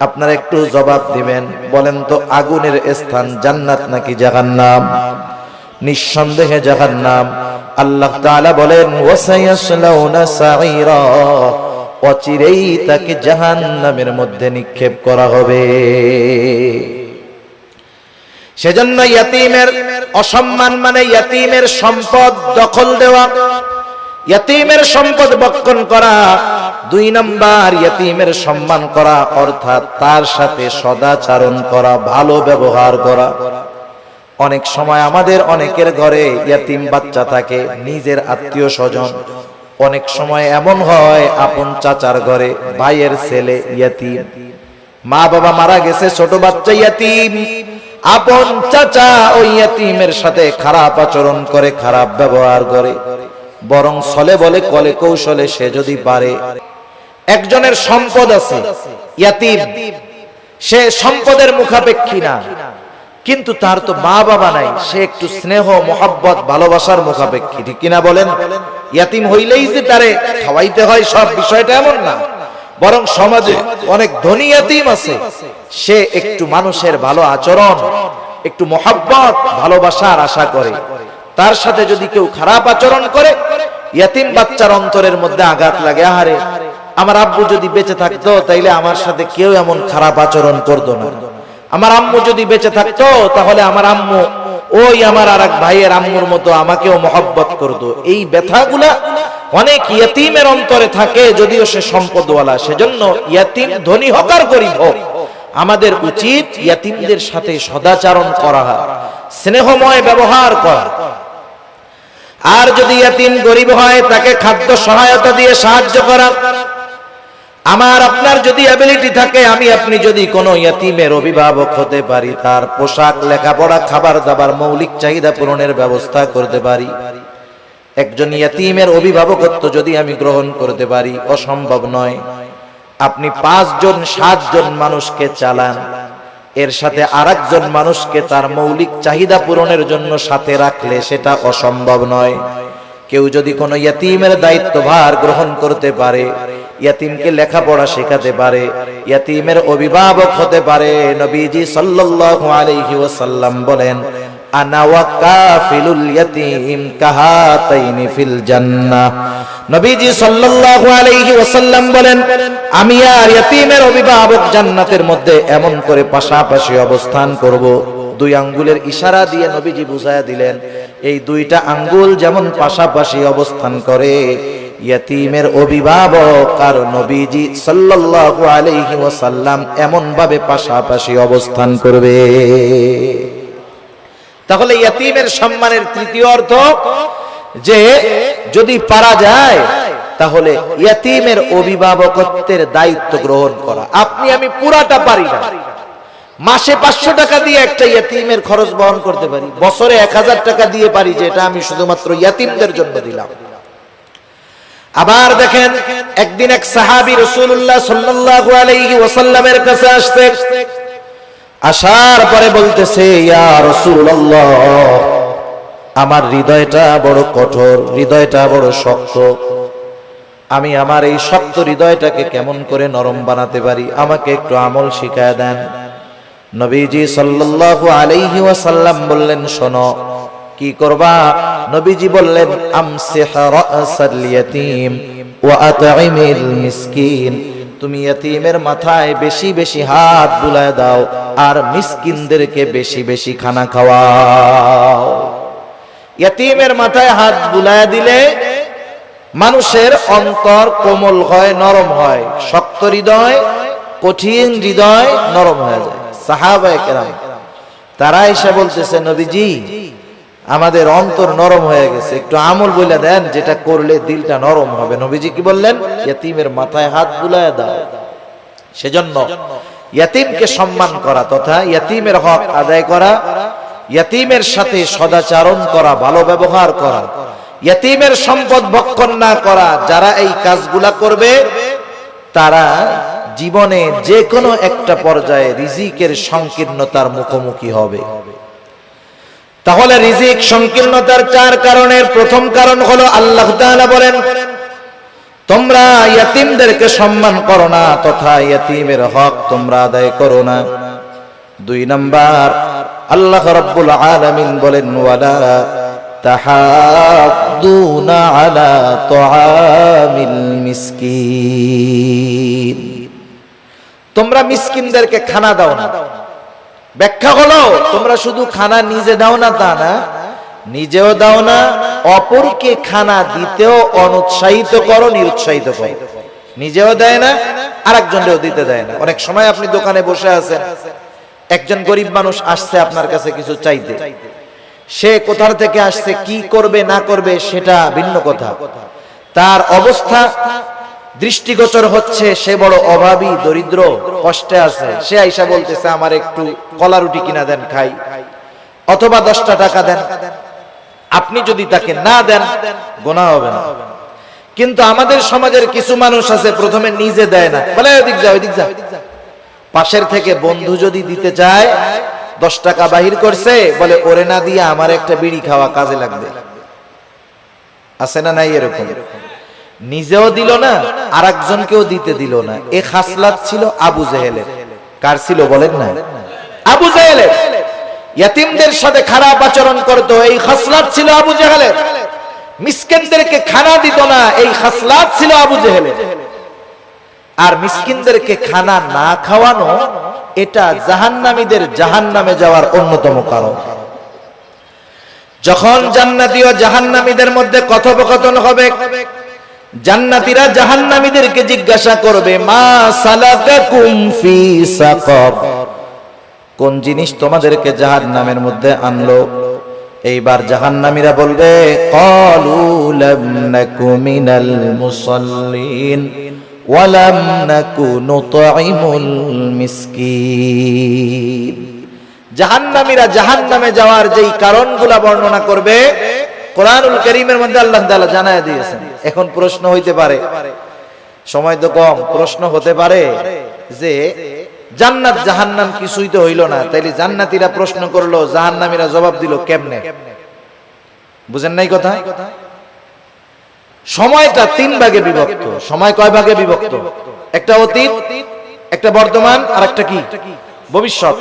আপনারা একটু জবাব দিবেন, বলেন তো, আগুনের স্থান জান্নাত নাকি জাহান্নাম? নিঃসন্দেহে জাহান্নাম। আল্লাহ তাআলা বলেন, ওয়াসায়াসলাউনা সাঈরা, অচিরেই তাকে জাহান্নামের মধ্যে নিক্ষেপ করা হবে। সেজন্য ইয়াতীমের অসম্মান মানে ইয়াতীমের সম্পদ দখল দেওয়া, ইয়াতীমের সম্পদ ভক্ষণ করা। দুই নাম্বার, ইয়াতীমের সম্মান করা, অর্থাৎ তার সাথে সদাচরণ করা, ভালো ব্যবহার করা। অনেক সময় আমাদের অনেকের ঘরে ইয়াতীম বাচ্চা থাকে, নিজের আত্মীয় স্বজন। অনেক সময় এমন হয়, আপন চাচার ঘরে ভাইয়ের ছেলে ইয়াতীম, মা বাবা মারা গেছে, ছোট বাচ্চা ইয়াতীম। আপন চাচা ওই ইয়াতীমের সাথে খারাপ আচরণ করে, খারাপ ব্যবহার করে, বরং ছলে বলে কলে কৌশলে সে যদি পারে। একজনের সম্পদ আছে, ইয়াতীম, সে সম্পদের মুখাপেক্ষী না, কিন্তু তার তো মা বাবা নাই, সে একটু স্নেহ মোহাব্বত ভালোবাসার মুখাপেক্ষী, ঠিক কিনা বলেন? ইয়াতীম হইলেই যে তারে খাওয়াইতে হয় সব, বিষয়টা এমন না। বরং সমাজে অনেক ধনী ইয়াতীম আছে, সে একটু মানুষের ভালো আচরণ, একটু মোহাব্বত ভালোবাসার আশা করে। তার সাথে যদি কেউ খারাপ আচরণ করে, ইয়াতীম বাচ্চার অন্তরের মধ্যে আঘাত লাগে, আরে আমার আব্বু যদি বেঁচে থাকতো তাইলে আমার সাথে কেউ এমন খারাপ আচরণ করতো না। আমার আম্মু যদি বেঁচে থাকতো তাহলে আমার আম্মু ওই আমার আরেক ভাইয়ের আম্মুর মতো আমাকেও মহব্বত করতো। এই ব্যথাগুলা অনেক ইয়তীমের অন্তরে থাকে, যদিও সে সম্পদওয়ালা। সেজন্য ইয়তীম ধনী হোক আর গরিব হোক, আমাদের উচিত ইয়তীমদের সাথে সদাচরণ করা, স্নেহময় ব্যবহার করা। আর যদি ইয়তীম গরিব হয়, তাকে খাদ্য সহায়তা দিয়ে সাহায্য করা। আমার আপনার যদি অ্যাবিলিটি থাকে, আমি আপনি যদি কোনো ইয়তীমের অভিভাবক হতে পারি, তার পোশাক, লেখাপড়া, খাবার দাবার, মৌলিক চাহিদা পূরণের ব্যবস্থা করতে পারি, একজন ইয়তীমের অভিভাবকত্ব যদি আমি গ্রহণ করতে পারি, অসম্ভব নয়। আপনি 5 জন 7 জন মানুষকে চালান, এর সাথে আরেকজন মানুষকে তার মৌলিক চাহিদা পূরণের জন্য সাথে রাখলে সেটা অসম্ভব নয়। কেউ যদি কোনো ইয়তীমের দায়িত্বভার গ্রহণ করতে পারে, ইয়তীমকে লেখাপড়া শেখাতে পারে, ইয়তীমের অভিভাবক হতে পারে, নবীজি সাল্লাল্লাহু আলাইহি ওয়াসাল্লাম বলেন, আনা ওয়া কাফিলুল ইয়তীম কাহাতাইনি ফিল জান্নাহ। নবীজি সাল্লাল্লাহু আলাইহি ওয়াসাল্লাম বলেন, আমি আর ইয়তীমের অভিভাবক জান্নাতের মধ্যে এমন করে পাশাপাশি অবস্থান করব। 2 আঙ্গুলের ইশারা দিয়ে নবীজি বুঝায়া দিলেন, এই 2টা আঙ্গুল যেমন পাশাপাশি অবস্থান করে, ইয়তীমের অভিভাবক আর নবীজি সাল্লাল্লাহু আলাইহি ওয়াসাল্লাম এমন ভাবে পাশাপাশি অবস্থান করবে। তাহলে ইয়তীমের সম্মানের তৃতীয় অর্থ যে যদি পারা যায়, তাহলে ইয়তীমের অভিভাবকত্বের দায়িত্ব গ্রহণ করা। আপনি আমি পুরাটা পারি না, মাসে 500 টাকা দিয়ে একটা ইয়তীমের খরচ বহন করতে পারি, বছরে 1000 টাকা দিয়ে পারি যে এটা আমি শুধুমাত্র ইয়তীমদের জন্য দিলাম। আবার দেখেন, একদিন এক সাহাবী রাসূলুল্লাহ সাল্লাল্লাহু আলাইহি ওয়াসাল্লামের কাছে আসছে। আসার পরে বলতেছে, ইয়া রাসূলুল্লাহ, আমার হৃদয়টা বড় কঠোর, হৃদয়টা বড় শক্ত, আমি আমার এই শক্ত হৃদয়টাকে কেমন করে নরম বানাতে পারি, আমাকে একটু আমল শিখায় দেন। নবীজি সাল্লাল্লাহু আলাইহি ওয়াসাল্লাম বললেন, শোনো কি করবা। নবীজি বললেন, আমসিহ রাসাল ইয়াতীম ওয়া আতঈমিল মিসকিন, তুমি ইয়তীমের মাথায় বেশি বেশি হাত বুলায় দাও আর মিসকিনদেরকে বেশি বেশি খানা খাওয়াও। ইয়তীমের মাথায় হাত বুলায় দিলে মানুষের অন্তর কোমল হয়, নরম হয়। শক্ত হৃদয়, কঠিন হৃদয় নরম হয়ে যায়। সাহাবায়ে কেরাম তারা এসে বলতেছে, নবীজি আমাদের অন্তর নরম হয়ে গেছে, একটু আমল বলে দেন যেটা করলে দিলটা নরম হবে। নবীজি কি বললেন? ইয়তীমের মাথায় হাত বুলায় দাও। সেজন্য ইয়তীমকে সম্মান করা তথা ইয়তীমের হক আদায় করা, ইয়তীমের সাথে সদাচরণ করা, ভালো ব্যবহার করা, ইয়তীমের সম্পদ ভক্ষণ না করা, যারা এই কাজগুলা করবে তারা জীবনে যে কোনো একটা পর্যায়ে রিজিকের সংকীর্ণতার মুখোমুখি হবে। তাহলে রিজিক সংকীর্ণতার 4 কারণের প্রথম কারণ হলো আল্লাহ তাআলা বলেন, তোমরা ইয়তীমদেরকে সম্মান করো না তথা ইয়তীমের হক তোমরা আদায় করো না। 2 নাম্বার, আল্লাহ রাব্বুল আলামিন বলেন, ওয়ালা তাহাদ্দুনা আলা তুআমিল মিসকিন, তোমরা মিসকিনদেরকে খানা দাও না। ব্যাখ্যা হলো, তোমরা শুধু খানা নিজে দাও না তা না, নিজেও দাও না, অপরকে খানা দিতেও অনুৎসাহিত করো, নিরুৎসাহিত করো। নিজেও দেয় না, আরেকজনকেও দিতে দেয় না। অনেক সময় আপনি দোকানে বসে আছেন, একজন গরিব মানুষ আসছে আপনার কাছে কিছু চাইতে, সে কোথা থেকে আসছে, কি করবে না করবে সেটা ভিন্ন কথা, তার অবস্থা দৃষ্টিগোচর হচ্ছে সে বড় অভাবী, দরিদ্র, কষ্টে আছে। সে আইসা বলতেছে, আমার একটু কলা রুটি কিনা দেন খাই, অথবা 10টা টাকা দেন। আপনি যদি তাকে না দেন গুনাহ হবে না। কিন্তু আমাদের সমাজের কিছু মানুষ আছে, প্রথমে নিজে দেয় না, বলে ওদিক যা ওদিক যা। পাশের থেকে বন্ধু যদি দিতে চায়, 10 টাকা বাহির করছে, বলে ওরে না দিয়ে আমার একটা বিড়ি খাওয়া কাজে লাগবে। আছে না নাই এরকম? নিজেও দিল না, আরেকজনকেও দিতে দিল না। এই খাসলাত ছিল আবু জেহেলের। কার ছিল বলেন না? আবু জেহেলের। ইয়তীমদের সাথে খারাপ আচরণ করত, এই খাসলাত ছিল আবু জেহেলের। মিসকিনদেরকে খানা দিত না, এই খাসলাত ছিল আবু জেহেলের। আর মিসকিনদেরকে খানা না খাওয়ানো, এটা জাহান্নামীদের জাহান্নামে যাওয়ার অন্যতম কারণ। যখন জান্নাতি ও জাহান্নামীদের মধ্যে কথোপকথন হবে, জান্নাতীরা জাহান্নামীদেরকে জিজ্ঞাসা করবে, মা সালাকাকুম ফি সাকার, কোন জিনিস তোমাদেরকে জাহান্নামের মধ্যে আনলো? এইবার জাহান্নামীরা বলবে, ক্বালু লাম নাকু মিনাল মুসাল্লিন ওয়া লাম নাকু নুতঈমুল মিসকিন। জাহান্নামীরা জাহান্নামে যাওয়ার যেই কারণগুলো বর্ণনা করবে কোরআনুল কারীমের মধ্যে আল্লাহ তাআলা জানায় দিয়েছেন। এখন প্রশ্ন হইতে পারে, সময় তো কম, প্রশ্ন হতে পারে যে জান্নাত জাহান্নাম কিছুই তো হইল না, তাইলে জান্নাতীরা প্রশ্ন করলো, জাহান্নামীরা জবাব দিল কেমনে? বুঝেন নাই কথা? সময়টা তিন ভাগে বিভক্ত। সময় কয় ভাগে বিভক্ত? একটা অতীত, একটা বর্তমান, আর একটা কি ভবিষ্যৎ।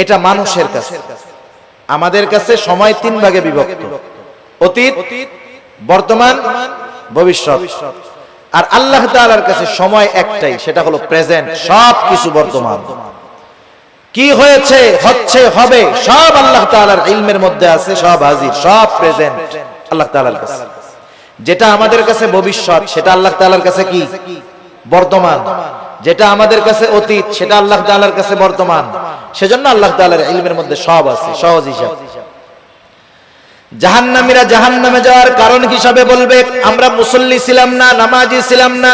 এটা মানুষের কাছে, আমাদের কাছে সময় তিন ভাগে বিভক্ত, অতীত, বর্তমান, ভবিষ্যৎ। আর আল্লাহ তাআলার কাছে সময় একটাই, সেটা হলো প্রেজেন্ট। সব কিছু বর্তমান, কি হয়েছে, হচ্ছে, হবে, সব আল্লাহ তাআলার ইলমের মধ্যে আছে, সব হাজির, সব প্রেজেন্ট আল্লাহ তাআলার কাছে। যেটা আমাদের কাছে ভবিষ্যৎ, সেটা আল্লাহ তাআলার কাছে কি বর্তমান। যেটা আমাদের কাছে অতীত, সেটা আল্লাহ তাআলার কাছে বর্তমান। সেজন্য আল্লাহ তাআলার ইলমের মধ্যে সব আছে, সহজ হিসাব। জাহান্নামীরা জাহান্নামে যাওয়ার কারণ হিসাবে বলবে, আমরা মুসল্লি ছিলাম না, নামাজি ছিলাম না।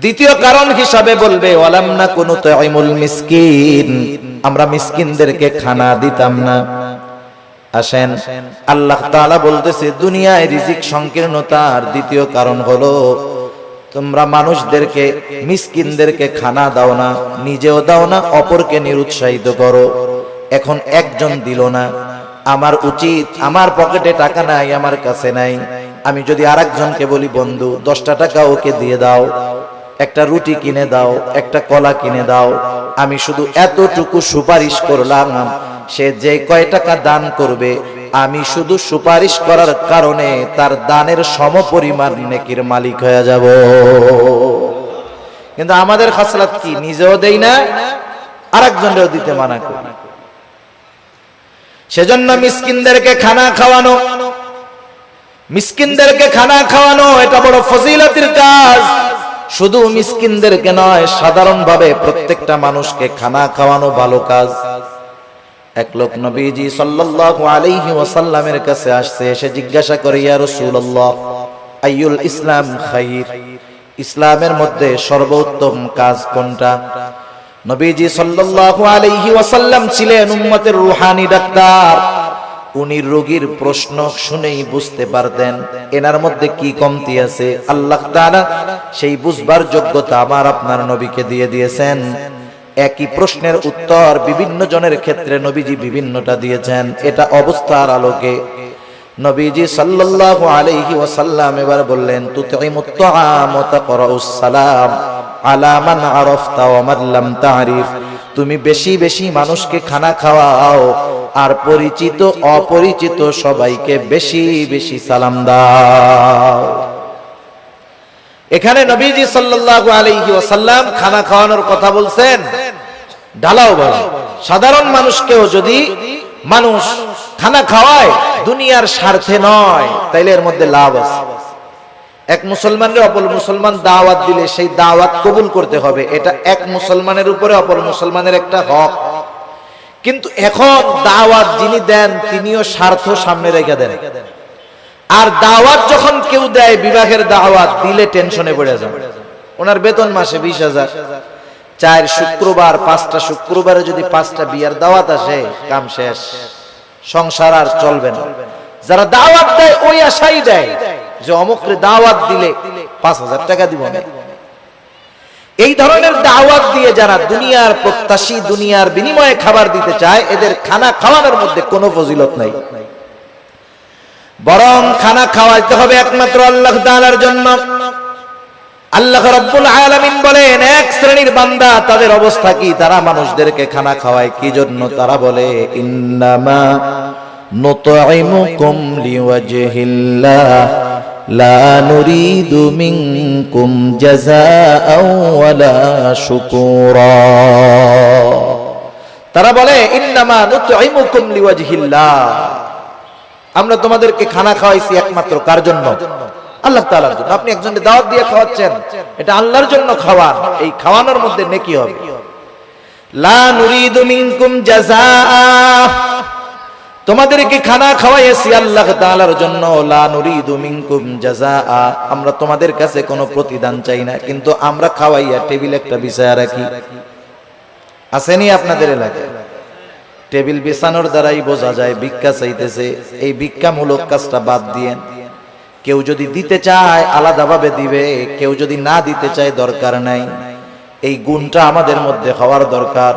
দ্বিতীয় কারণ হিসাবে বলবে, ওয়ালাম নাকু নুতঈমুল মিসকিন, আমরা মিসকিনদেরকে খানা দিতাম না। আসেন, আল্লাহ তাআলা বলতেছে দুনিয়ায় রিজিক সংকীর্ণতার দ্বিতীয় কারণ হলো তোমরা মানুষদেরকে, মিসকিনদেরকে খানা দাও না, নিজেও দাও না, অপরকে নিরুৎসাহিত করো। এখন একজন দিল না, আমার উচিত, আমার পকেটে টাকা নাই, আমার কাছে নাই, আমি যদি আরেকজনকে বলি, বন্ধু 10টা টাকা ওকে দিয়ে দাও, একটা রুটি কিনে দাও, একটা কলা কিনে দাও, আমি শুধু এতটুকু সুপারিশ করলাম, সে যে কয় টাকা দান করবে, আমি শুধু সুপারিশ করার কারণে তার দানের সমপরিমাণ নেকির মালিক হয়ে যাব। কিন্তু আমাদের খাসলাত কি, নিজেও দেই না, আরেকজনেরও দিতে মানা করি। সেজন্য মিসকিনদেরকে খানা খাওয়ানো, মিসকিনদেরকে খানা খাওয়ানো এটা বড় ফজিলতের কাজ। শুধু মিসকিনদেরকে নয়, সাধারণভাবে প্রত্যেকটা মানুষকে খানা খাওয়ানো ভালো কাজ। এক লোক নবীজি সাল্লাল্লাহু আলাইহি ওয়াসাল্লামের কাছে আসছে, এসে জিজ্ঞাসা করে, ইয়া রাসূলুল্লাহ, আইয়ুল ইসলাম খাইর, ইসলামের মধ্যে সর্বোত্তম কাজ কোনটা? নবীজি সাল্লাল্লাহু আলাইহি ওয়াসাল্লাম ছিলেন উম্মতের রূহানি ডাক্তার। উনি রোগীর প্রশ্ন শুনেই বুঝতে পারতেন এনার মধ্যে কি কমতি আছে। আল্লাহ তাআলা সেই বুঝবার যোগ্যতা আমার আপনার নবীকে দিয়ে দিয়েছেন। একই প্রশ্নের উত্তর বিভিন্ন জনের ক্ষেত্রে নবীজি বিভিন্নটা দিয়েছেন। এটা অবস্থার আলোকে নবীজি সাল্লাল্লাহু আলাইহি ওয়াসাল্লাম এবার বললেন, তুতঈমুত তাআম ওয়া তাকরাউস সালাম আলা মান আরাফতা ওয়া মান লাম তা'রিফ, তুমি বেশি বেশি মানুষকে খানা খাওয়াও, আর পরিচিত অপরিচিত সবাইকে বেশি বেশি সালাম দাও। এখানে নবীজি সাল্লাল্লাহু আলাইহি ওয়াসাল্লাম খানা খাওয়ানোর কথা বলছেন ঢালাও ভাবে। সাধারণ মানুষকেও যদি মানুষ খানা খাওয়ায় দুনিয়ার স্বার্থে নয়, তাইলে এর মধ্যে লাভ আছে। এক মুসলমানের অপর মুসলমান দাওয়াত দিলে সেই দাওয়াত কবুল করতে হবে, এটা এক মুসলমানের উপরে অপর মুসলমানের একটা হক। কিন্তু এখন দাওয়াত যিনি দেন তিনিও স্বার্থ সামনে রেখে দেন। আর দাওয়াত যখন কেউ দেয়, বিবাহের দাওয়াত দিলে টেনশনে পড়ে যায়। ওনার বেতন মাসে 20,000, 4 শুক্রবার 5টা শুক্রবারে যদি 5টা বিয়ার দাওয়াত আসে, কাম শেষ, সংসার আর চলবে না। যারা দাওয়াত দেয় ওই আশাই দেয় যে অমুকরে দাওয়াত দিলে 5,000 টাকা দিব না। এই ধরনের দাওয়াত দিয়ে যারা দুনিয়ার প্রত্যাশী, দুনিয়ার বিনিময়ে খাবার দিতে চায়, এদের খানা খাওয়ানোর মধ্যে কোনো ফজিলত নাই। বরং খানা খাওয়াইতে হবে একমাত্র আল্লাহ তাআলার জন্য। আল্লাহ রাব্বুল আলামিন বলেন, এক শ্রেণীর বান্দা, তাদের অবস্থা কি? তারা মানুষদেরকে খানা খাওয়ায় কি জন্য? তারা বলে, ইন্নামা নুতঈমুকুম লিওয়াজহিল্লাহ লা নুরিদু মিনকুম জাযাআও ওয়ালা শুকুরা। তারা বলে ইন্নামা নুতঈমুকুম লিওয়াজহিল্লাহ, আমরা তোমাদেরকে খানা খাওয়াইছি একমাত্র কার জন্য? আল্লাহ তাআলার জন্য। আপনি একজনকে দাওয়াত দিয়ে খাওয়াচ্ছেন, এটা আল্লাহর জন্য খাওয়ান, এই খাওয়ানোর মধ্যে নেকি হবে। লা নুরিদু মিনকুম জাযাআ, তোমাদেরকে খানা খাওয়াইছি আল্লাহ তাআলার জন্য। লা নুরিদু মিনকুম জাযাআ, আমরা তোমাদের কাছে কোনো প্রতিদান চাই না, কিন্তু আমরা খাওয়াইয়া টেবিল একটা বিছায়া রাখি। আসেনি আপনাদের এলাকায়? টেবিল বিছানোর দ্বারাই বোঝা যায় ভিক্ষা চাইতেছে। এই ভিক্ষামূলক কাজটা বাদ দিয়েন। কেউ যদি দিতে চায় আলাদাভাবে দিবে, কেউ যদি না দিতে চায় দরকার নাই। এই গুণটা আমাদের মধ্যে হওয়ার দরকার।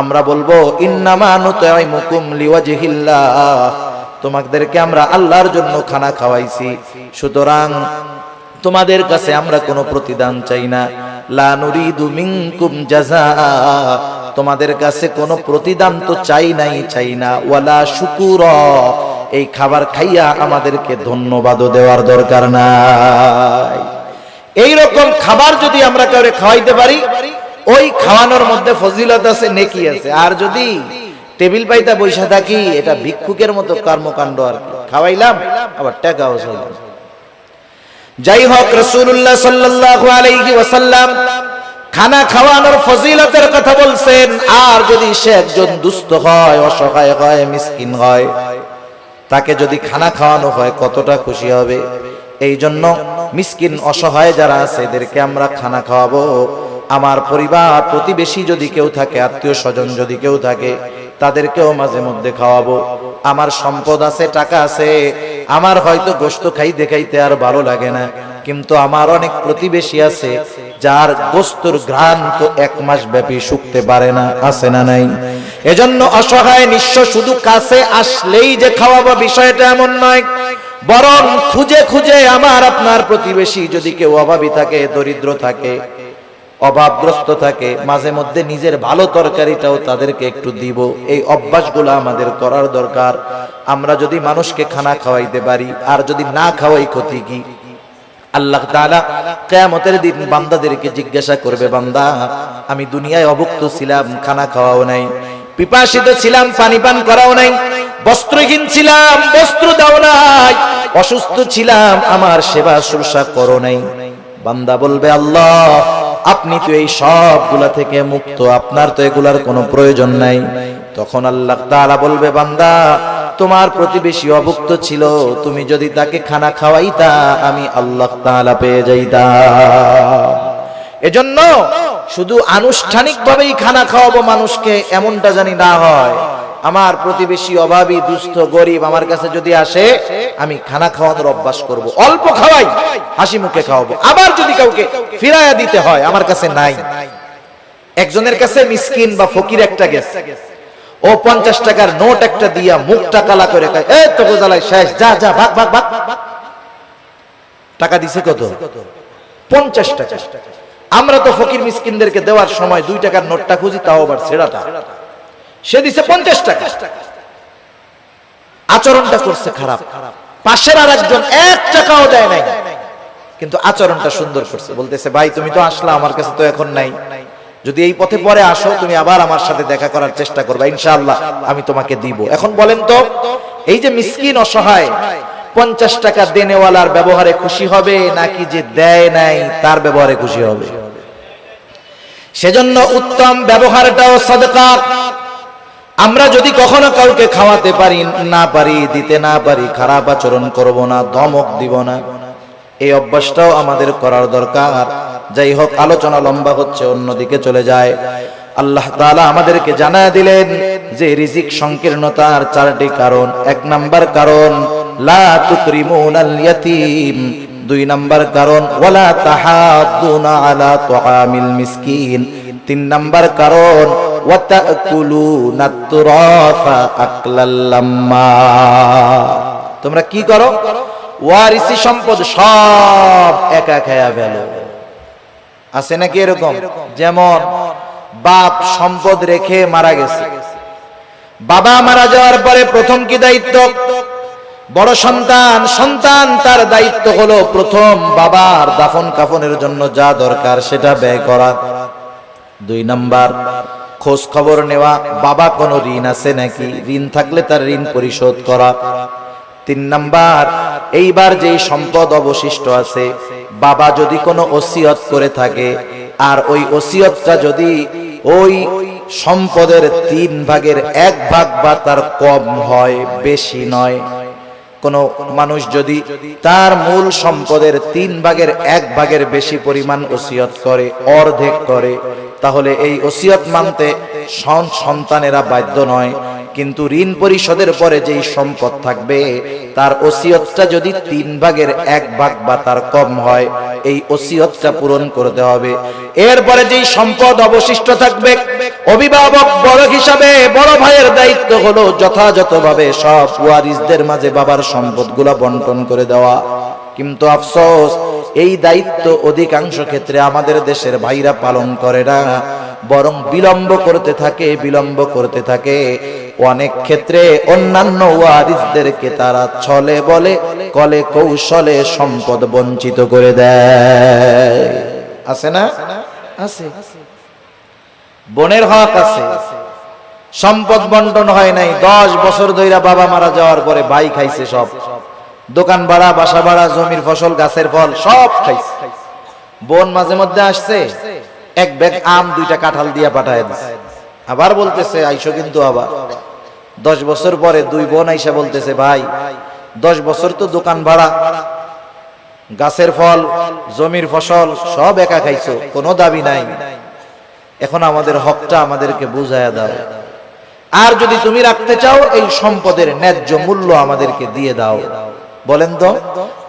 আমরা বলবো ইন্নামা নুতঈমুকুম লিওয়াজহিল্লাহ, তোমাদেরকে আমরা আল্লাহর জন্য খানা খাওয়াইছি, সুতরাং তোমাদের কাছে আমরা কোনো প্রতিদান চাই না। লা নুরিদু মিনকুম জাযাআ, তোমাদের কাছে কোনো প্রতিদান তো চাই না। ওয়ালা শুকুরা, এই খাবার খাইয়া আমাদেরকে ধন্যবাদও দেওয়ার দরকার নাই। এই রকম খাবার যদি আমরা কাউকে খাওয়াইতে পারি, ওই খাওয়ানোর মধ্যে ফজিলত আছে, নেকি আছে। আর যদি টেবিল পাইতা বৈশা থাকি, এটা ভিক্ষুকের মতো কর্মকাণ্ড। আর খাওয়াইলাম আবার টাকাও চাইলাম। যাই হোক, রাসূলুল্লাহ সাল্লাল্লাহু আলাইহি ওয়াসাল্লাম খানা খাওয়ানোর ফজিলতের কথা বলছেন। আর যদি সে একজন দুস্থ হয়, অসহায় হয়, মিসকিন হয়, তাকে যদি খানা খাওয়ানো হয় কতটা খুশি হবে। এই জন্য মিসকিন অসহায় যারা আছে এদেরকে আমরা খানা খাওয়াবো। আমার পরিবার প্রতিবেশী যদি কেউ থাকে, আত্মীয় স্বজন যদি কেউ থাকে, তাদেরকেও মাঝে মধ্যে খাওয়াবো। আমার সম্পদ আছে, টাকা আছে, আমার হয়তো গোশত খাইতে খাইতে আর ভালো লাগে না, কিন্তু আমার অনেক প্রতিবেশী আছে যার গোশতর ঘ্রাণ তো 1 মাস ব্যাপী শুকতে পারে না, আছে না নাই? এজন্য অসহায় নিঃস্ব শুধু কাছে আসলেই যে খাওয়াবো বিষয়টা এমন নয়, বরং খুঁজে খুঁজে আমার আপনার প্রতিবেশী যদি কেউ অভাবী থাকে, দরিদ্র থাকে, অভাবগ্রস্ত থাকে, মাঝে মধ্যে নিজের ভালো তরকারিটাও তাদেরকে একটু দিব। এই অভ্যাসগুলো আমাদের করার দরকার। আমরা যদি মানুষকে খানা খাওয়াইতে পারি, আর যদি না খাওয়াই ক্ষতি কি? আল্লাহ তাআলা কিয়ামতের দিন বান্দাদেরকে জিজ্ঞাসা করবে, বান্দা আমি দুনিয়ায় অভুক্ত ছিলাম, খানা খাওয়াও নাই, পিপাসিত ছিলাম, পানি পান করাও নাই, বস্ত্রহীন ছিলাম, বস্ত্র দাও নাই, অসুস্থ ছিলাম, আমার সেবা শুশ্রূষা করো নাই। বান্দা বলবে, আল্লাহ আপনি তো এই সবগুলা থেকে মুক্ত, আপনার তো এগুলার কোনো প্রয়োজন নাই। তখন আল্লাহ তাআলা বলবে, বান্দা তোমার প্রতিবেশী অভুক্ত ছিল, তুমি যদি তাকে খানা খাওয়াইতা আমি আল্লাহ তাআলা পেয়ে যাইতাম। এজন্য শুধু আনুষ্ঠানিকভাবেই খানা খাওয়াবো মানুষকে, এমনটা জানি না হয়। আমার প্রতিবেশী অভাবী, দুস্থ, গরিব আমার কাছে যদি আসে, আমি খানা খাওয়ানোর অভ্যাস করব। অল্প খাওয়াই, হাসি মুখে খাওয়াবো। আবার যদি কাউকে ফিরাইয়া দিতে হয়, আমার কাছে নাই, একজনের কাছে মিসকিন বা ফকির একটা গেছে, ও 50 টাকার নোট একটা দিয়া মুখটা কালা করে কয়, এই তো গোজালাই শেষ, যা যা ভাগ ভাগ ভাগ। টাকা দিছে কত? 50 টাকা। আমরা তো ফকির মিসকিনদেরকে দেওয়ার সময় 2 টাকার নোটটা খুঁজি, তাও আবার ছেঁড়াটা। সে দিছে 50 টাকা। আচরণটা করছে খারাপ। পাশের আরেকজন 1 টাকাও দেয় নাই, কিন্তু আচরণটা সুন্দর করছে। বলতেছে, ভাই তুমি তো আসলা, আমার কাছে তো এখন নাই, যদি এই পথে পরে আসো তুমি আবার আমার সাথে দেখা করার চেষ্টা করবা, ইনশাআল্লাহ আমি তোমাকে দিব। এখন বলেন তো, এই যে মিসকিন অসহায় 50 টাকা দেনেওয়ালার ব্যবহারে খুশি হবে, নাকি যে দেয় নাই তার ব্যবহারে খুশি হবে? সেজন্য উত্তম ব্যবহারটাও সাদকা। আমরা যদি কখনো কাউকে খাওয়াতে পারি, না পারি, দিতে না পারি, খারাপ আচরণ করব না, ধমক দিব না, এই অভ্যাসটাও আমাদের করার দরকার। যাই হোক, আলোচনা লম্বা হচ্ছে, অন্যদিকে চলে যায়। আল্লাহ তাআলা আমাদেরকে জানায় দিলেন যে রিজিক সংকীর্ণতার 4টি কারণ। 1 নাম্বার কারণ লা তুকরিমুনাল ইয়াতীম, 2 নাম্বার কারণ ওয়ালা তাহাদ্দুনা আলা তুআমিল মিসকিন, 3 নাম্বার কারণ ওয়া তাকুলুনাত তুরাফা আকলাল লাম্মা। তোমরা কি করো? ওয়ারিসি সম্পদ সব একা খায়া ফেলো। আছে নাকি এরকম? যেমন বাপ সম্পদ রেখে মারা গেছে, বাবা মারা যাওয়ার পরে প্রথম কি দায়িত্ব? বড় সন্তান, সন্তান তার দায়িত্ব হলো প্রথম বাবার দাফন কাফনের জন্য যা দরকার সেটা ব্যয় করা। 2 নাম্বার, খোঁজ খবর নেওয়া, বাবা কোনো ঋণ আছে নাকি, ঋণ থাকলে তার ঋণ পরিশোধ করা। 3 নাম্বার, এইবার যেই সম্পদ অবশিষ্ট আছে, বাবা যদি কোনো ওসিয়ত করে থাকে আর ওই ওসিয়তটা যদি ওই সম্পদের 3 ভাগের 1 ভাগ বা তার কম হয়, বেশি নয়, কোন মানুষ যদি তার মূল সম্পদের 3 ভাগের 1 ভাগের বেশি পরিমাণ ওসিয়ত করে, অর্ধেক করে, তাহলে এই ওসিয়ত মানতে সন্তানেরা বাধ্য নয়। কিন্তু ঋণ পরিশোধের পরে যেই সম্পদ থাকবে তার ওসিয়তটা যদি 3 ভাগের 1 ভাগ বা তার কম হয়, এই ওসিয়তটা পূরণ করতে হবে। এরপরে যেই সম্পদ অবশিষ্ট থাকবে, অভিভাবক বড় হিসাবে বড় ভাইয়ের দায়িত্ব হলো যথাযথভাবে সব ওয়ারিসদের মাঝে বাবার সম্পদগুলো বন্টন করে দেওয়া। কিন্তু আফসোস, এই দায়িত্ব অধিকাংশ ক্ষেত্রে আমাদের দেশের ভাইরা পালন করে না, বরং বিলম্ব করতে থাকে। অনেক ক্ষেত্রে অন্যান্য ওয়ারিসদেরকে তারা ছলে বলে কলে কৌশলে সম্পদ বঞ্চিত করে দেয়। আছে না? আছে। বোনের হক আছে, সম্পদ বন্টন হয় নাই, 10 বছর ধরে বাবা মারা যাওয়ার পরে ভাই খাইছে সব, দোকান ভাড়া, বাসা ভাড়া, জমির ফসল, গাছের ফল সব খাইছে। বোন মাঝে মধ্যে আসছে, 1 ব্যাগ আম 2টা কাঁঠাল দিয়া পাঠায় দিছে, আবার বলতেছে আইসো। কিন্তু আবার 10 বছর পরে 2 বোন আইসা বলতেছে, ভাই 10 বছর তো দোকান ভাড়া, গাছের ফল, জমির ফসল সব একা খাইছো, কোনো দাবি নাই, এখন আমাদের হকটা আমাদেরকে বুঝায়া দাও। আর যদি তুমি রাখতে চাও, এই সম্পদের ন্যায্য মূল্য আমাদেরকে দিয়ে দাও। বলেন তো,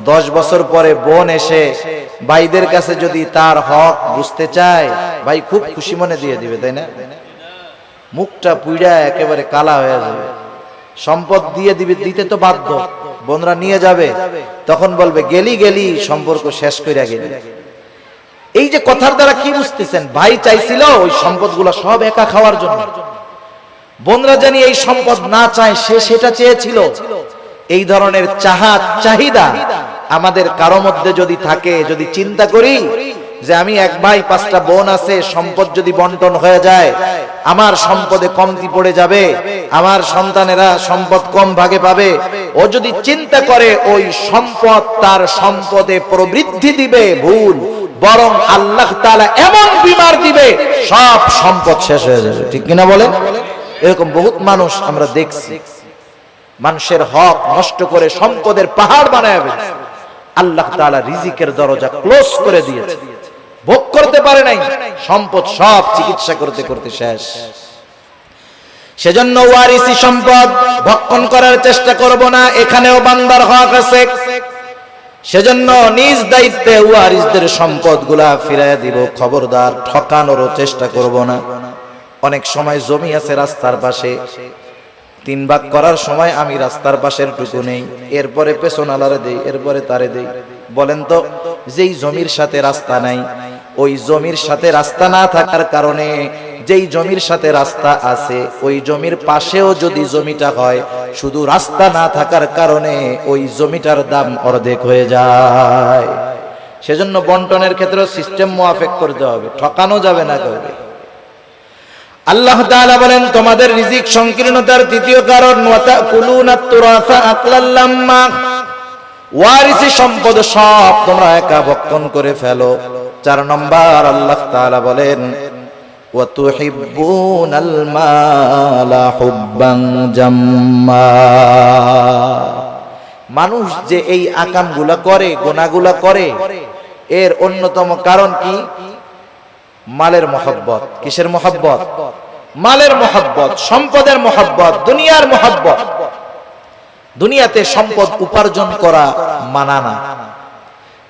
10 বছর পরে বোন এসে ভাইদের কাছে যদি তার হক বুঝতে চায়, ভাই খুব খুশি মনে দিয়ে দিবে, তাই না? মুখটা পুইড়া একেবারে কালা হয়ে যাবে। সম্পদ দিয়ে দিবে, দিতে তো বাধ্য, বোনরা নিয়ে যাবে, তখন বলবে গেলি সম্পর্ক শেষ কইরা গেলি। এই যে কথার দ্বারা কি বুঝতেছেন? ভাই চাইছিল ওই সম্পদগুলো সব একা খাওয়ার জন্য, বোনরা জানি এই সম্পদ না চায়, সে সেটা চেয়েছিল। এই ধরনের চাহিদা আমাদের কারো মধ্যে যদি থাকে, যদি চিন্তা করি যে আমি 1 ভাই 5টা বোন আছে, সম্পদ যদি বন্টন হয়ে যায় আমার সম্পদে কমতি পড়ে যাবে, আমার সন্তানেরা সম্পদ কম ভাগে পাবে, ও যদি চিন্তা করে ওই সম্পদ তার সম্পদে প্রবৃদ্ধি দিবে, ভুল, বরং আল্লাহ তাআলা এমন বিমার দিবে সব সম্পদ শেষ হয়ে যাবে। ঠিক কিনা বলেন? এরকম বহুত মানুষ আমরা দেখছি, মানুষের হক নষ্ট করে সম্পদের পাহাড় বানায় ফেলছে। আল্লাহ তাআলা রিজিকের দরজা ক্লোজ করে দিয়েছে, ভোগ করতে পারে নাই, সম্পদ সব চিকিৎসা করতে করতে শেষ। সেজন্য ওয়ারিসি সম্পদ ভক্ষণ করার চেষ্টা করব না, এখানেও বান্দার হক আছে। সেজন্য নিজ দায়িত্বে ওয়ারিসদের সম্পদগুলা ফিরাইয়া দিব, খবরদার ঠকানোরও চেষ্টা করব না। অনেক সময় জমি আছে রাস্তার পাশে, 3 ভাগ করার সময় আমি রাস্তার পাশের টুকু নেই, এরপরে পেছনালারে দেই, এরপরে তারে দেই। বলেন তো, যেই জমির সাথে রাস্তা নাই, ওই জমির সাথে রাস্তা না থাকার কারণে যেই জমির সাথে রাস্তা আছে, ওই জমির পাশেও যদি জমিটা হয়, শুধু রাস্তা না থাকার কারণে ওই জমিটার দাম অর্ধেক হয়ে যায়। সেজন্য বন্টনের ক্ষেত্রে সিস্টেম মুআফিক করতে হবে, ঠকানো যাবে না কাউকে। আল্লাহ তাআলা বলেন, তোমাদের রিজিক সংকীর্ণতার 3য় কারণ ওয়াতাকুলুনাত তুরাসা আকলাল লাম্মা, ওয়ারিসি সম্পদ সব তোমরা একা ভক্ষণ করে ফেলো। 4 নম্বর আল্লাহ তাআলা বলেন ওয়াতুহিব্বুনাল মালা হুব্বান জাম্মা, মানুষ যে এই আকামগুলা করে, গুনাহগুলা করে, এর অন্যতম কারণ কি? মালের মহব্বত। কিসের মহব্বত? মালের মহব্বত, সম্পদের মহব্বত, দুনিয়ার মহব্বত। দুনিয়াতে সম্পদ উপার্জন করা মানা না।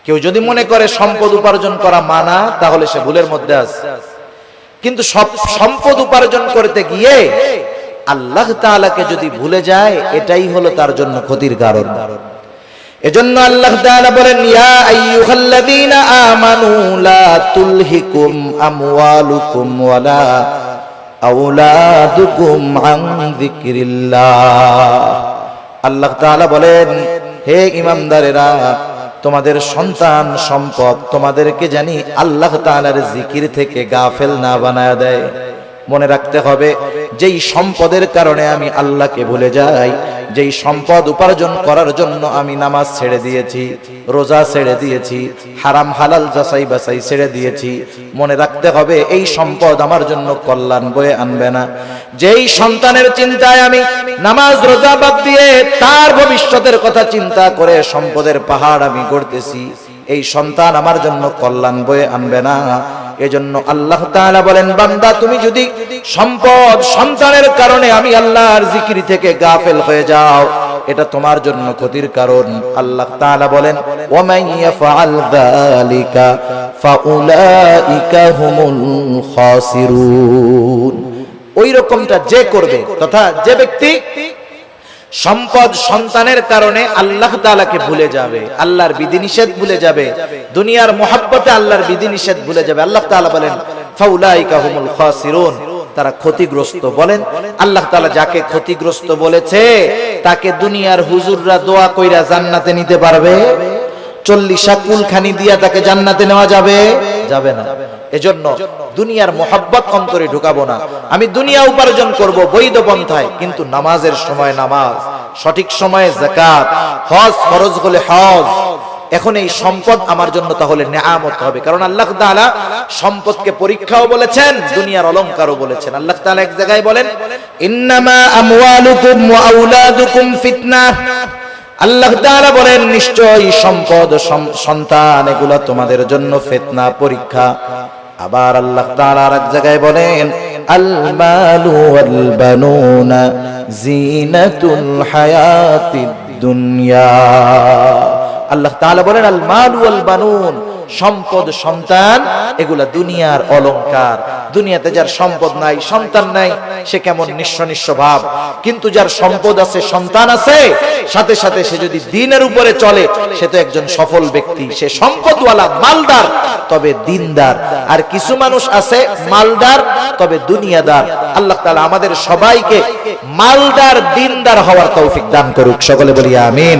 কেউ যদি মনে করে সম্পদ উপার্জন করা মানা, তাহলে সে ভুলের মধ্যে আছে। কিন্তু সব সম্পদ উপার্জন করতে গিয়ে আল্লাহ তাআলাকে যদি ভুলে যায়, এটাই হলো তার জন্য ক্ষতির কারণ। এজন্য আল্লাহ তাআলা বলেন, ইয়া আইয়ুহাল্লাযীনা আমানু লা তুলহিকুম আমওয়ালুকুম ওয়ালা আওলাদুকুম আন যিকরিল্লাহ। আল্লাহ তাআলা বলেন, হে ঈমানদারেরা, তোমাদের সন্তান সম্পদ তোমাদেরকে জানি আল্লাহ তাআলার জিকির থেকে গাফেল না বানায় দেয়। মনে রাখতে হবে, যেই সম্পদের কারণে আমি আল্লাহকে ভুলে যাই, যেই সম্পদ উপার্জন করার জন্য আমি নামাজ ছেড়ে দিয়েছি, রোজা ছেড়ে দিয়েছি, হারাম হালাল যাচাই বাছাই ছেড়ে দিয়েছি, মনে রাখতে হবে এই সম্পদ আমার জন্য কল্যাণ বয়ে আনবে না। যেই সন্তানের চিন্তায় আমি নামাজ রোজা বাদ দিয়ে তার ভবিষ্যতের কথা চিন্তা করে সম্পদের পাহাড় আমি গড়তেছি, এই সন্তান আমার জন্য কল্যাণ বয়ে আনবে না। এজন্য আল্লাহ তাআলা বলেন, বান্দা তুমি যদি সম্পদ সন্তানের কারণে আমি আল্লাহর জিকির থেকে গাফেল হয়ে যাও, এটা তোমার জন্য ক্ষতির কারণ। আল্লাহ তাআলা বলেন, ওয়া মান ইয়াফআল যালিকা ফাউলাইকা হুমুল খাসিরুন। ওই রকমটা যে করবে, তথা যে ব্যক্তি সম্পদ সন্তানের কারণে আল্লাহ তাআলাকে ভুলে যাবে, আল্লাহর বিধিনিষেধ ভুলে যাবে, দুনিয়ার মোহাব্বতে আল্লাহর বিধিনিষেধ ভুলে যাবে, আল্লাহ তাআলা বলেন ফাউলাইকা হুমুল খাসিরুন, তারা ক্ষতিগ্রস্ত। বলেন আল্লাহ তাআলা যাকে ক্ষতিগ্রস্ত বলেছে তাকে দুনিয়ার হুজুররা দোয়া কইরা জান্নাতে নিতে পারবে? 40 কুলখানি দিয়া তাকে জান্নাতে নেওয়া যাবে? যাবে না। এজন্য দুনিয়ার মোহাব্বত অন্তরে ঢুকাবো না। আমি দুনিয়া উপার্জন করব বৈধ পন্থায়, কিন্তু নামাজের সময় নামাজ, সঠিক সময়ে যাকাত, হজ ফরজ হলে হজ। এখন এই সম্পদ আমার জন্য তাহলে নেয়ামত হবে, কারণ আল্লাহ তাআলা সম্পদকে পরীক্ষাও বলেছেন, দুনিয়ার অলংকারও বলেছেন। আল্লাহ তাআলা এক জায়গায় বলেন, ইন্নামা আমওয়ালুকুম ওয়া আওলাদুকুম ফিতনাহ। আল্লাহ তাআলা বলেন, নিশ্চয়ই সম্পদ সন্তান এগুলো তোমাদের জন্য ফিতনা, পরীক্ষা। আবার আল্লাহ তাআলা আর এক জায়গায় বলেন, আল মালু ওয়াল বানুনা জিনাতুল হায়াতিদ দুনিয়া। আল্লাহ তাআলা বলেন, আল মালু ওয়াল বানুন, সম্পদ সন্তান এগুলা দুনিয়ার অলংকার। দুনিয়াতে যার সম্পদ নাই, সন্তান নাই, সে কেমন নিঃস্ব নিঃস্ব ভাব। কিন্তু যার সম্পদ আছে, সন্তান আছে, সাথে সাথে সে যদি দ্বীনের উপরে চলে, সে তো একজন সফল ব্যক্তি। সে সম্পদওয়ালা, মালদার, তবে দ্বীনদার। আর কিছু মানুষ আছে মালদার তবে দুনিয়াদার। আল্লাহ তাআলা আমাদের সবাইকে মালদার দ্বীনদার হওয়ার তৌফিক দান করুক। সকলে বলি আমিন।